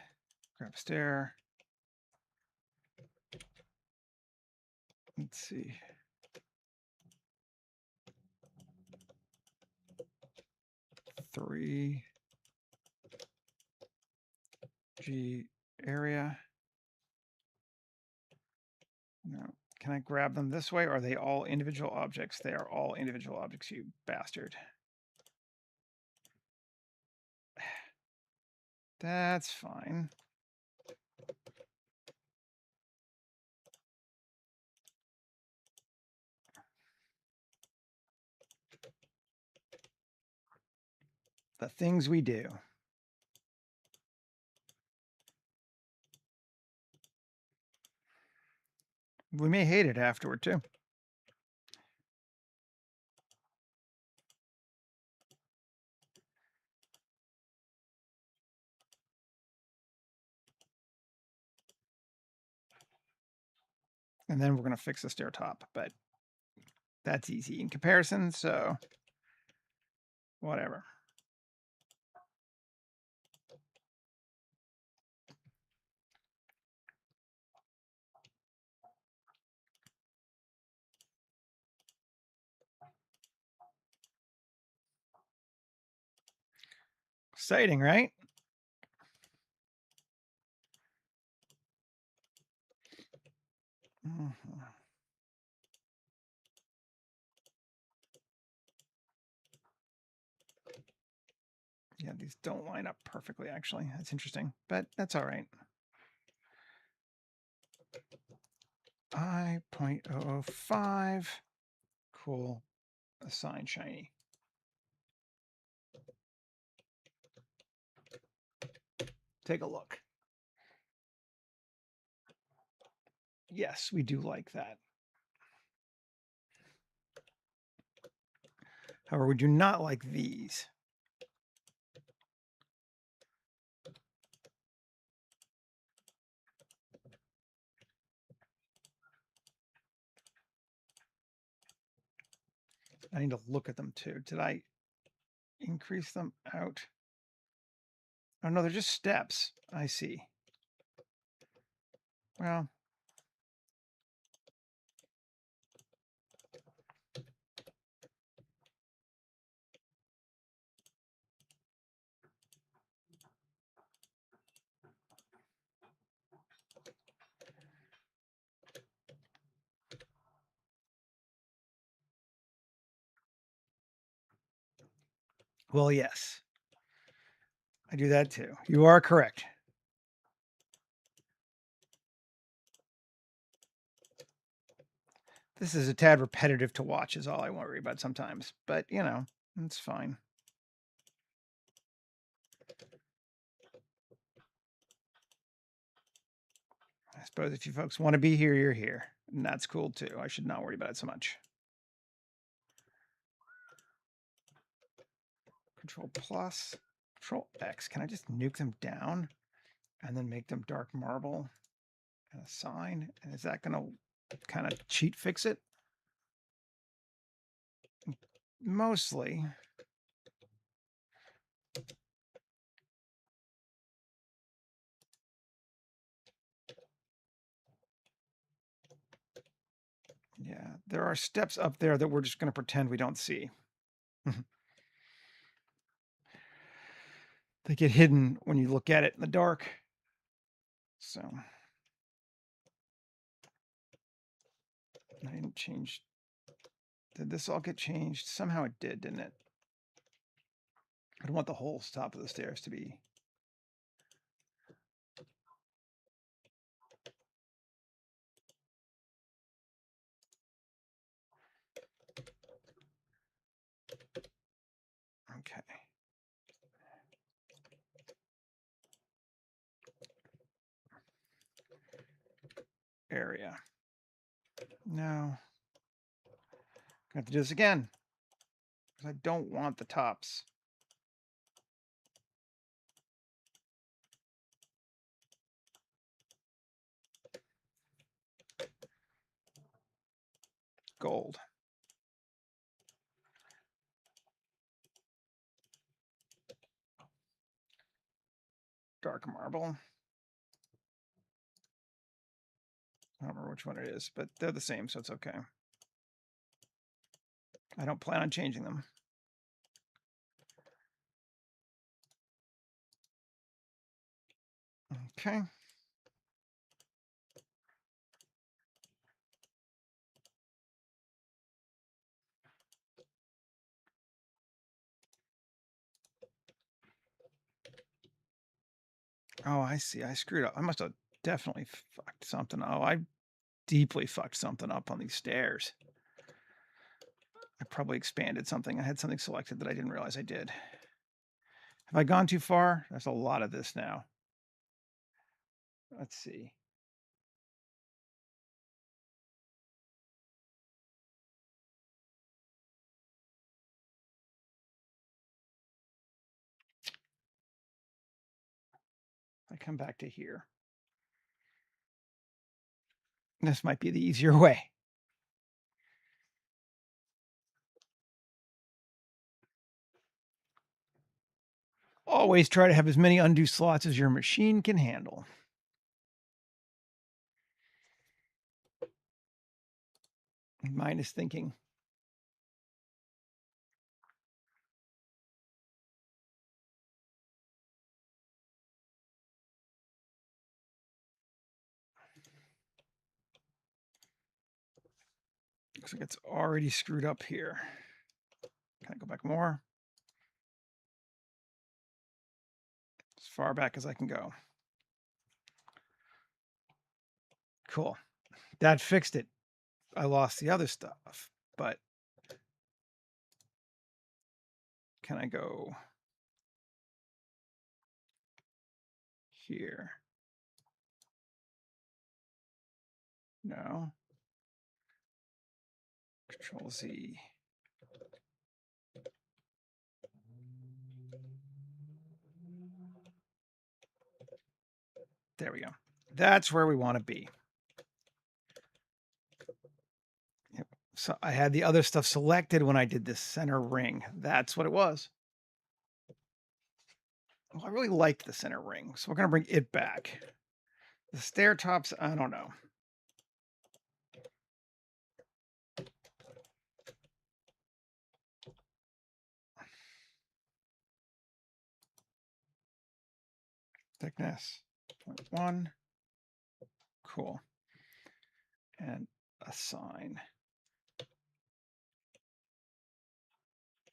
Grab a stair. Let's see. Three. G area. No. Can I grab them this way, or are they all individual objects? They are all individual objects, you bastard. That's fine. The things we do. We may hate it afterward, too. And then we're going to fix the stair top, but that's easy in comparison, so whatever. Exciting, right? Mm-hmm. Yeah, these don't line up perfectly, actually. That's interesting, but that's all right. I.005. Cool. Assign shiny. Take a look. Yes, we do like that. However, we do not like these. I need to look at them too. Did I increase them out? Oh, no, they're just steps. I see. Well, yes. I do that too. You are correct. This is a tad repetitive to watch is all I worry about sometimes, but you know, it's fine. I suppose if you folks want to be here, you're here. And that's cool too. I should not worry about it so much. Control plus, Control X. Can I just nuke them down and then make them dark marble and assign? And is that going to kind of cheat fix it? Mostly. Yeah, there are steps up there that we're just going to pretend we don't see. They get hidden when you look at it in the dark. So I didn't change. Did this all get changed? Somehow it did, didn't it? I don't want the whole top of the stairs to be. Okay. Area. No. I have to do this again. Because I don't want the tops. Gold. Dark marble. I don't remember which one it is, but they're the same, so it's okay. I don't plan on changing them. Okay. Oh, I see. I screwed up. I must have definitely fucked something. Oh, I deeply fucked something up on these stairs. I probably expanded something. I had something selected that I didn't realize I did. Have I gone too far? There's a lot of this now. Let's see. I come back to here. This might be the easier way. Always try to have as many undo slots as your machine can handle. Mine is thinking. Looks like it's already screwed up here. Can I go back more? As far back as I can go. Cool. That fixed it. I lost the other stuff, but can I go here? No. Control Z. There we go. That's where we want to be. Yep. So I had the other stuff selected when I did this center ring. That's what it was. Well, I really liked the center ring, so we're going to bring it back. The stair tops, I don't know. Thickness 0.1. Cool. And assign.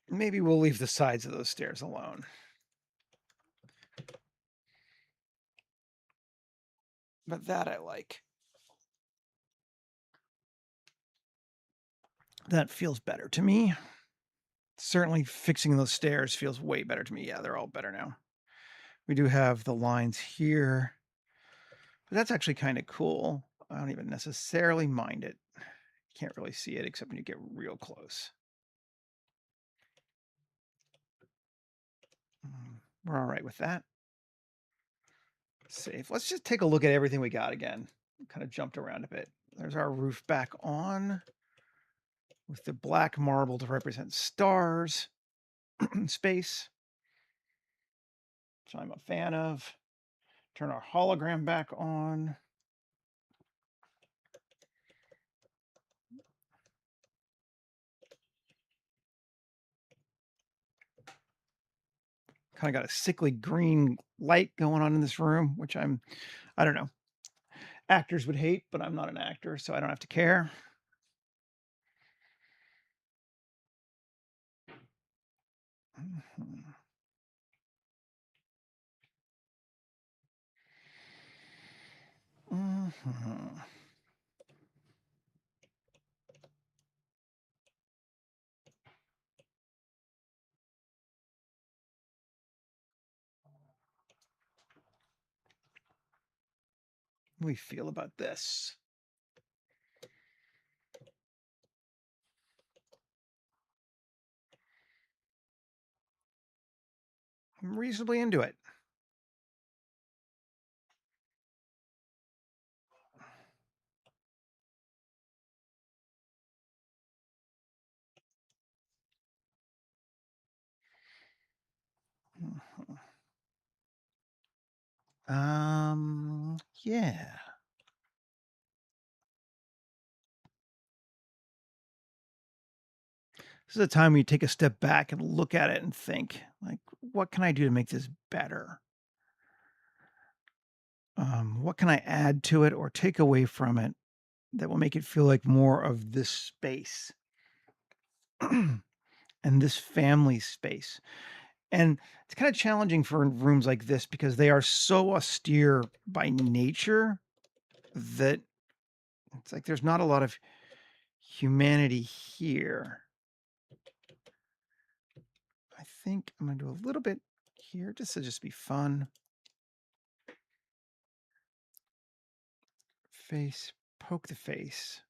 Maybe we'll leave the sides of those stairs alone. But that I like. That feels better to me. Certainly fixing those stairs feels way better to me. Yeah, they're all better now. We do have the lines here. But that's actually kind of cool. I don't even necessarily mind it. You can't really see it except when you get real close. We're all right with that. Save. Let's just take a look at everything we got again. Kind of jumped around a bit. There's our roof back on with the black marble to represent stars, space, which I'm a fan of. Turn our hologram back on. Kind of got a sickly green light going on in this room, which I don't know. Actors would hate, but I'm not an actor, so I don't have to care. Mhm. Mhm. What do we feel about this? I'm reasonably into it. Mhm. Yeah. This is a time when you take a step back and look at it and think, like, what can I do to make this better? What can I add to it or take away from it that will make it feel like more of this space and this family space? And it's kind of challenging for rooms like this because they are so austere by nature that it's like there's not a lot of humanity here. I think I'm going to do a little bit here just to be fun. Face, poke the face.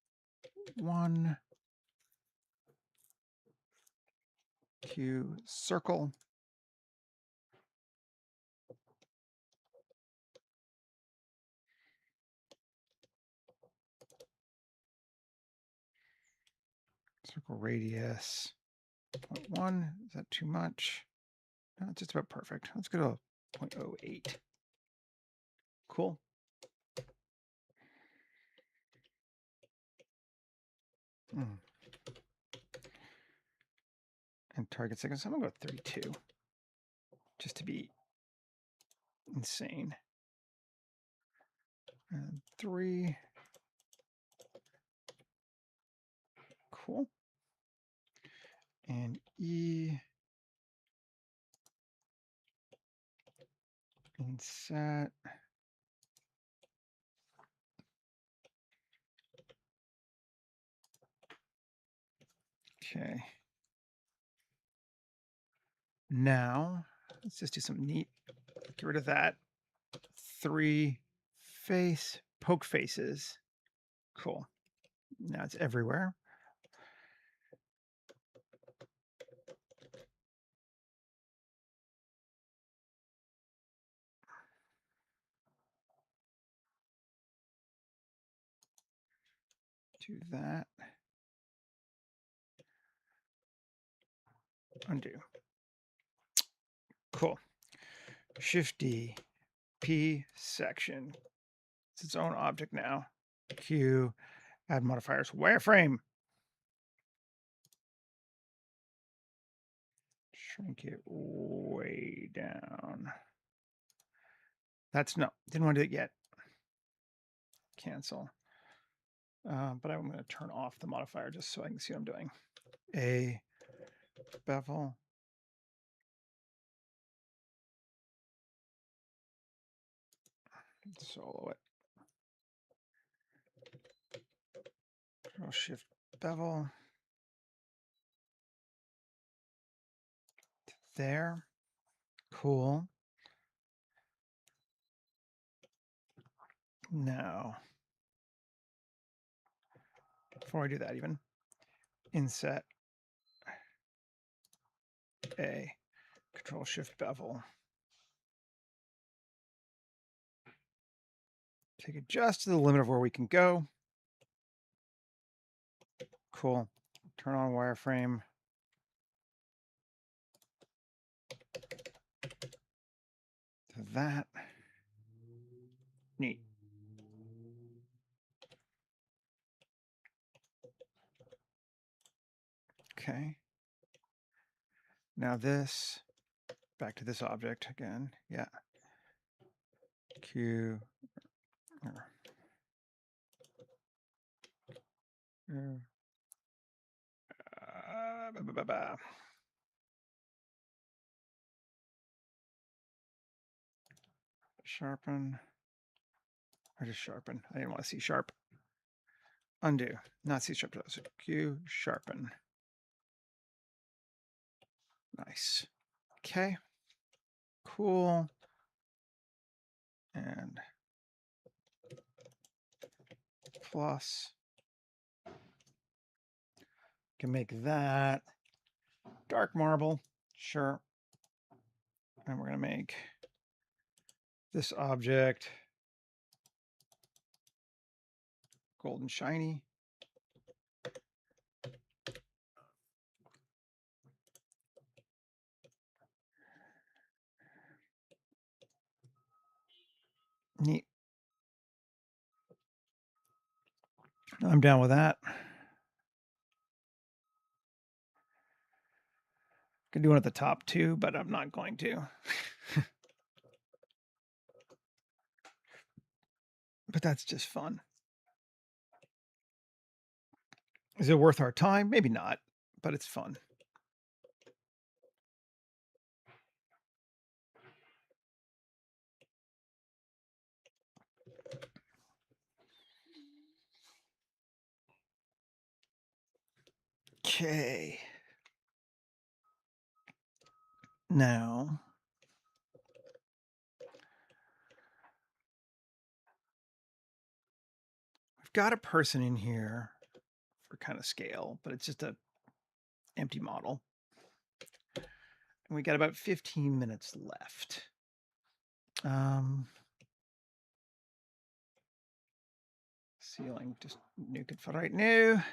1, 2, circle. Circle radius. 0.1. Is that too much? No, it's just about perfect. Let's go to 0.08. Cool. And target seconds. I'm going to go 32 just to be insane. And 3. Cool. And E. Inset. Okay. Now, let's just do something neat. Get rid of that. 3 face, poke faces. Cool. Now it's everywhere. Do that. Undo. Cool. Shift D, P section. It's its own object now. Q, add modifiers, wireframe. Shrink it way down. That's no, didn't want to do it yet. Cancel. But I'm going to turn off the modifier just so I can see what I'm doing. A bevel. Solo it. Control Shift bevel. There. Cool. Now, before I do that even, inset A, Control Shift bevel. Take it just to the limit of where we can go. Cool. Turn on wireframe. To that. Neat. Okay. Now this, back to this object again. Yeah. Q. Sharpen. Or just sharpen. I didn't want to see sharp. Undo. Not C sharp. So Q, sharpen. Nice. Okay. Cool. And plus. Can make that dark marble. Sure. And we're going to make this object golden shiny. Neat. I'm down with that. Could do one at the top too, but I'm not going to. But that's just fun. Is it worth our time? Maybe not, but it's fun. Okay. Now, we've got a person in here for kind of scale, but it's just a empty model. And we got about 15 minutes left. Ceiling, just nuke it for right now.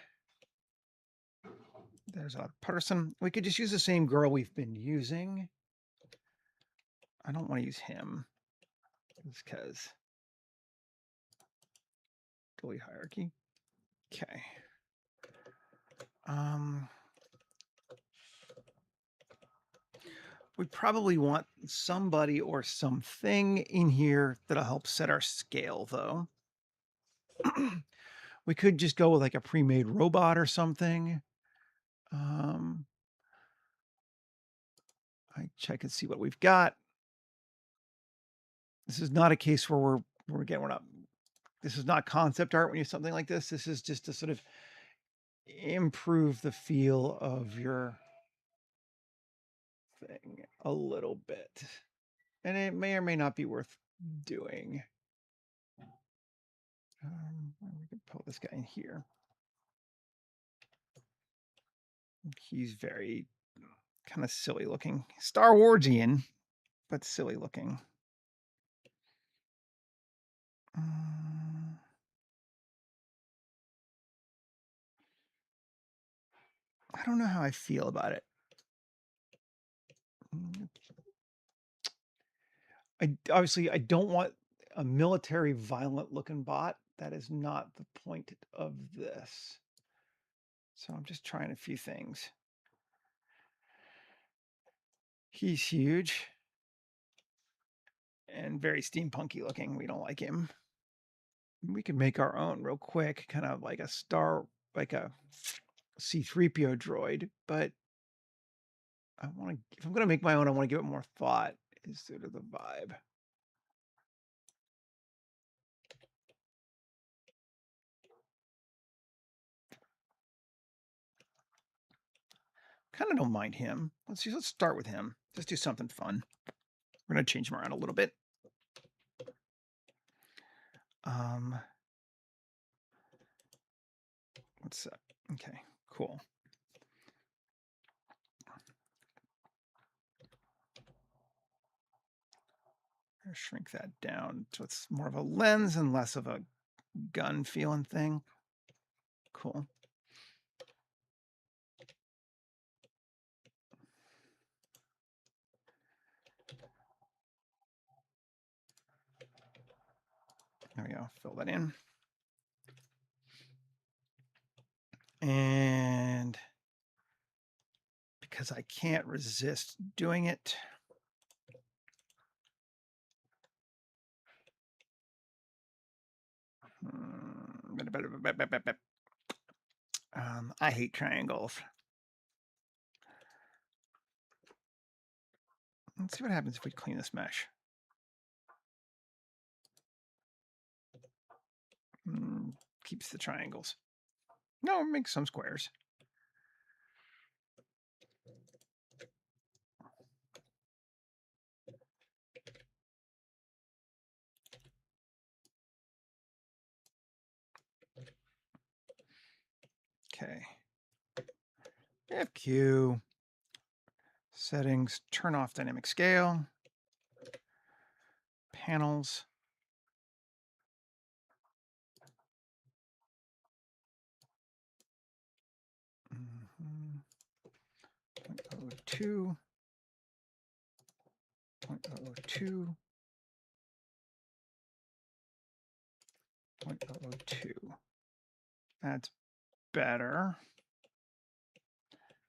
There's our person. We could just use the same girl we've been using. I don't want to use him. Just because. Delete hierarchy. Okay. We probably want somebody or something in here that'll help set our scale, though. We could just go with like a pre-made robot or something. I check and see what we've got. This is not a case where we're not. This is not concept art when you do something like this. This is just to sort of improve the feel of your thing a little bit, and it may or may not be worth doing. We can pull this guy in here. He's very kind of silly looking, Star Warsian, but silly looking. I don't know how I feel about it. I don't want a military violent looking bot. That is not the point of this. So I'm just trying a few things. He's huge and very steampunky looking. We don't like him. We can make our own real quick, kind of like a C-3PO droid, but if I'm going to make my own, I want to give it more thought, is sort of the vibe. Kind of don't mind him. Let's start with him. Let's do something fun. We're going to change him around a little bit. What's that? Okay, cool. Shrink that down so it's more of a lens and less of a gun feeling thing. Cool. There we go. Fill that in. And because I can't resist doing it, I hate triangles. Let's see what happens if we clean this mesh. Keeps the triangles. No, it makes some squares. Okay. FQ. Settings, turn off dynamic scale. Panels. Mm-hmm. 0.02. 0.002. 0.002. That's better.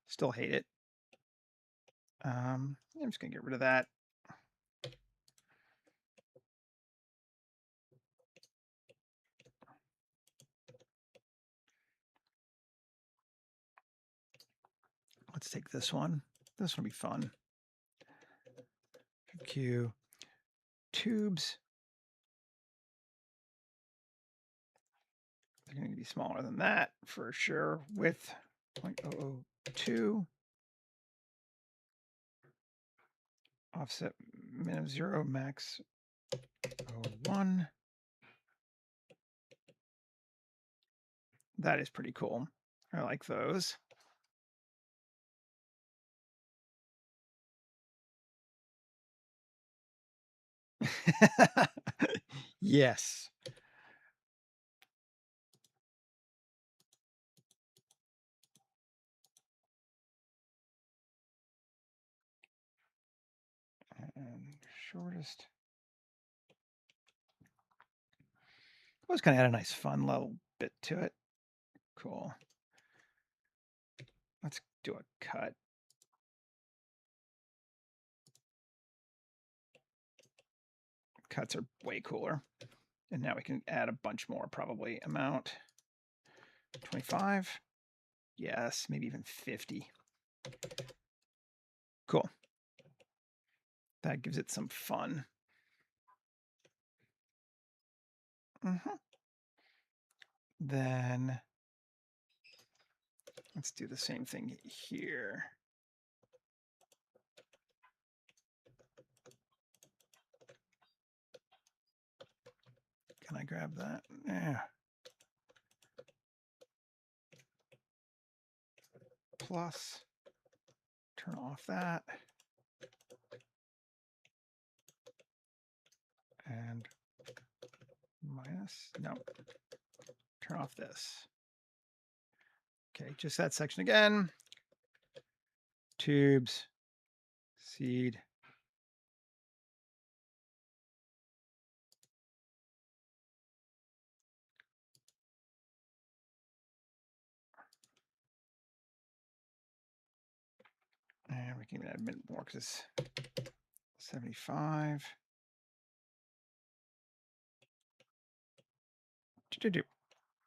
Still hate it. I'm just going to get rid of that. Let's take this one. This will be fun. Q. Tubes. They're going to be smaller than that for sure. Width 0.002. Offset min of 0, max 0.1. That is pretty cool. I like those. Yes. And shortest. I was going to add a nice fun little bit to it. Cool. Let's do a cut. Cuts are way cooler. And now we can add a bunch more, probably. Amount 25. Yes, maybe even 50. Cool. That gives it some fun. Then let's do the same thing here. Can I grab that? Yeah. Plus, turn off that. And minus, no. Turn off this. Okay, just that section again. Tubes, seed. And we can even add a bit more because it's 75.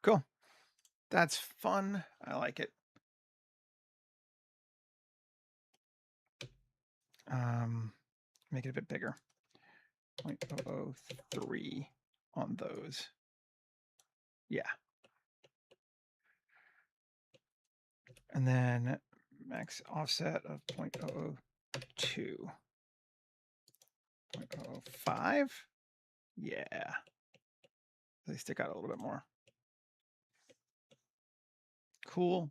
Cool. That's fun. I like it. Make it a bit bigger. 0.003 on those. Yeah. And then max offset of 0.002. 0.005. Yeah. They stick out a little bit more. Cool.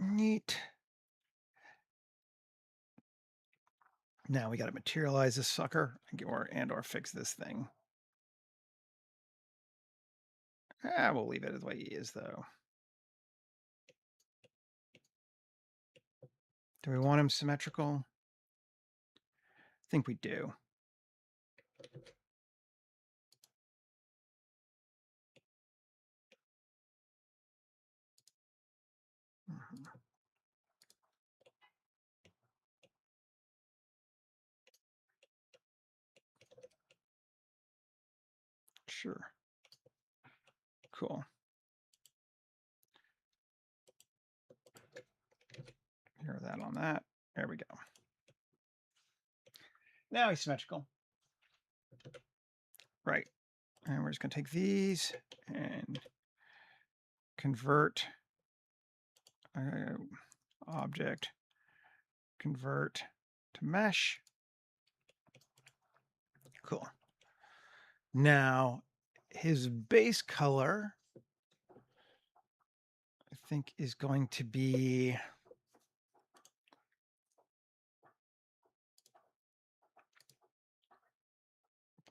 Neat. Now we got to materialize this sucker and or fix this thing. We'll leave it as the way he is, though. Do we want him symmetrical? I think we do. Sure. Cool. Hear that on that. There we go. Now he's symmetrical. Right. And we're just going to take these and convert object, convert to mesh. Cool. Now, his base color, I think, is going to be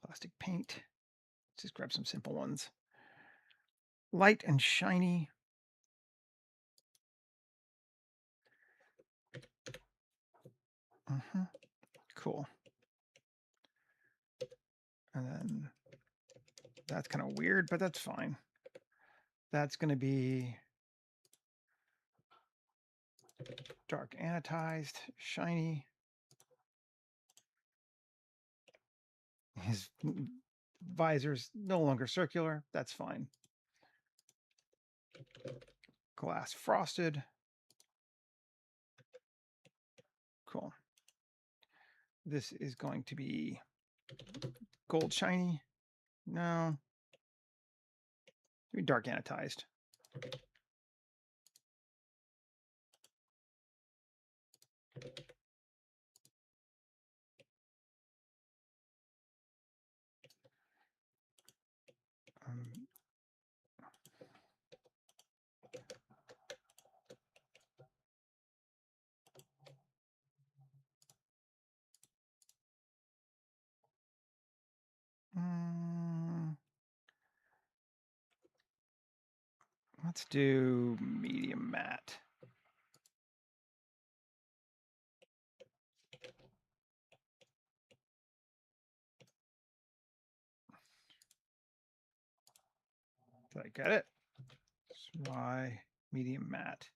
plastic paint. Let's just grab some simple ones. Light and shiny. Cool. And then that's kind of weird, but that's fine. That's going to be dark anodized, shiny. His visor's no longer circular. That's fine. Glass frosted. Cool. This is going to be gold shiny. No. Be dark anodized. Um, let's do medium matte. Did I get it? Y medium matte.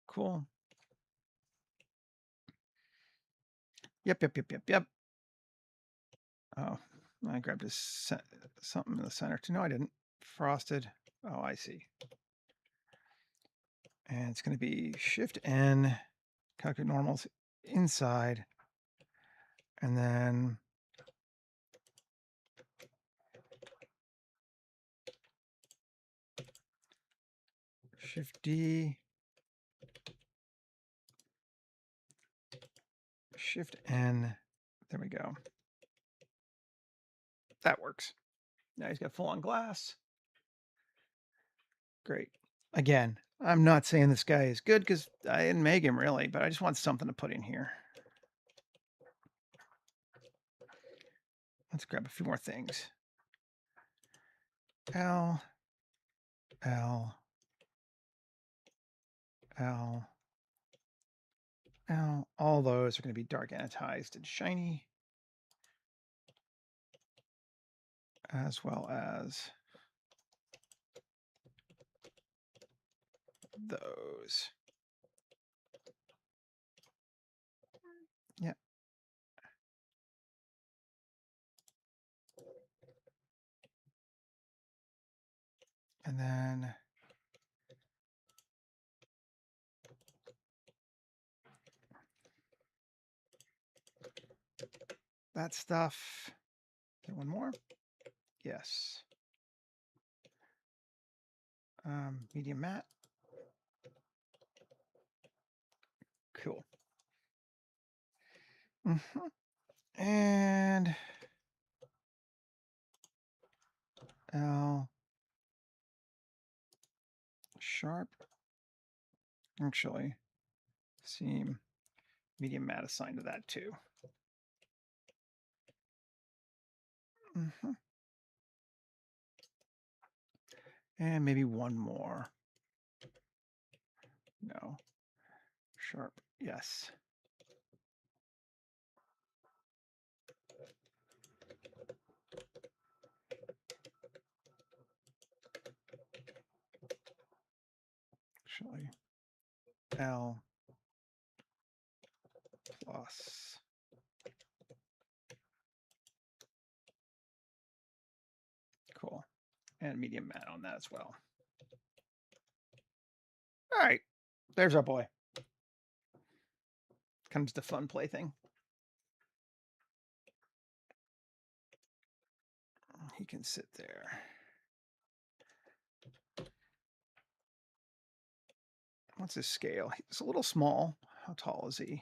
Cool. Yep. Oh, I grabbed something in the center too. No, I didn't. Frosted. Oh, I see. And it's going to be Shift N, calculate normals inside, and then Shift D, Shift N. There we go. That works. Now he's got full on glass. Great. Again, I'm not saying this guy is good because I didn't make him really, but I just want something to put in here. Let's grab a few more things. L, L, L, L. All those are going to be dark anodized and shiny, as well as those. Yep. And then that stuff. Is there one more? Yes. Medium matte. Cool. And L sharp. Actually, seam medium matte assigned to that too. And maybe one more. No. Sharp. Yes. Actually, L plus. Cool. And medium matte on that as well. All right. There's our boy. Kind of just a fun play thing. He can sit there. What's his scale? He's a little small. How tall is he?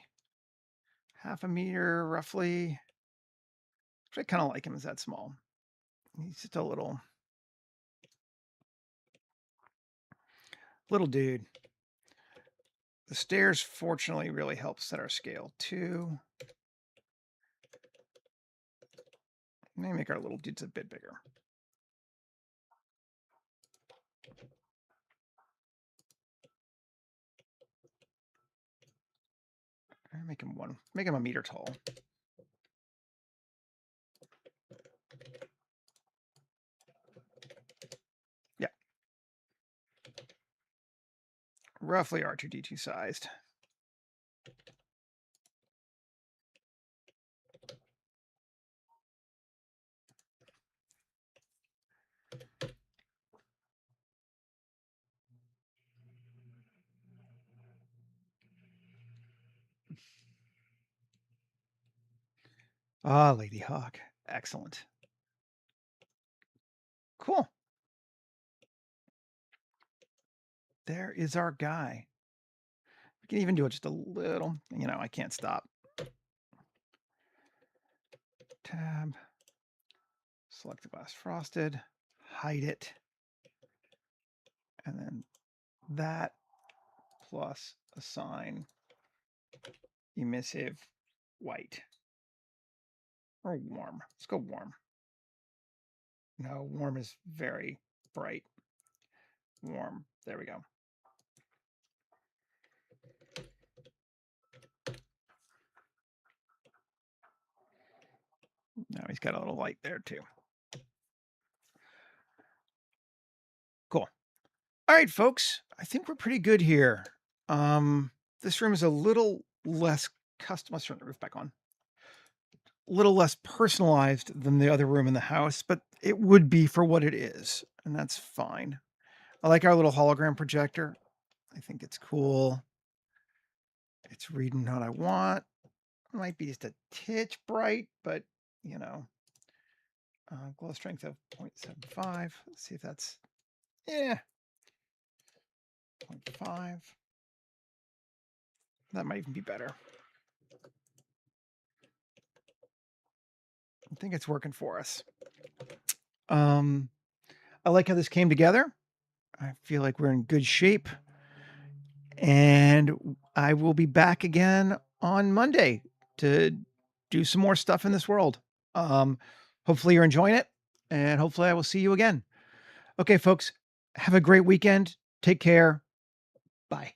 1/2 meter, roughly. I kind of like him as that small. He's just a little dude. The stairs, fortunately, really help set our scale too. Maybe make our little dudes a bit bigger. Make him a meter tall. Yeah. Roughly R2D2 sized. Ah, Lady Hawk. Excellent. Cool. There is our guy. We can even do it just a little, I can't stop. Tab, select the glass frosted, hide it, and then that plus assign emissive white or warm. Let's go warm. No, warm is very bright. Warm. There we go. Now he's got a little light there too. Cool. All right, folks. I think we're pretty good here. This room is a little less custom. Let's turn the roof back on. A little less personalized than the other room in the house, but it would be for what it is, and that's fine. I like our little hologram projector. I think it's cool. It's reading what I want. It might be just a titch bright, but glow strength of 0.75. Let's see if that's 0.5. That might even be better. I think it's working for us. I like how this came together. I feel like we're in good shape. And I will be back again on Monday to do some more stuff in this world. Hopefully you're enjoying it, and hopefully I will see you again. Okay, folks, have a great weekend. Take care. Bye.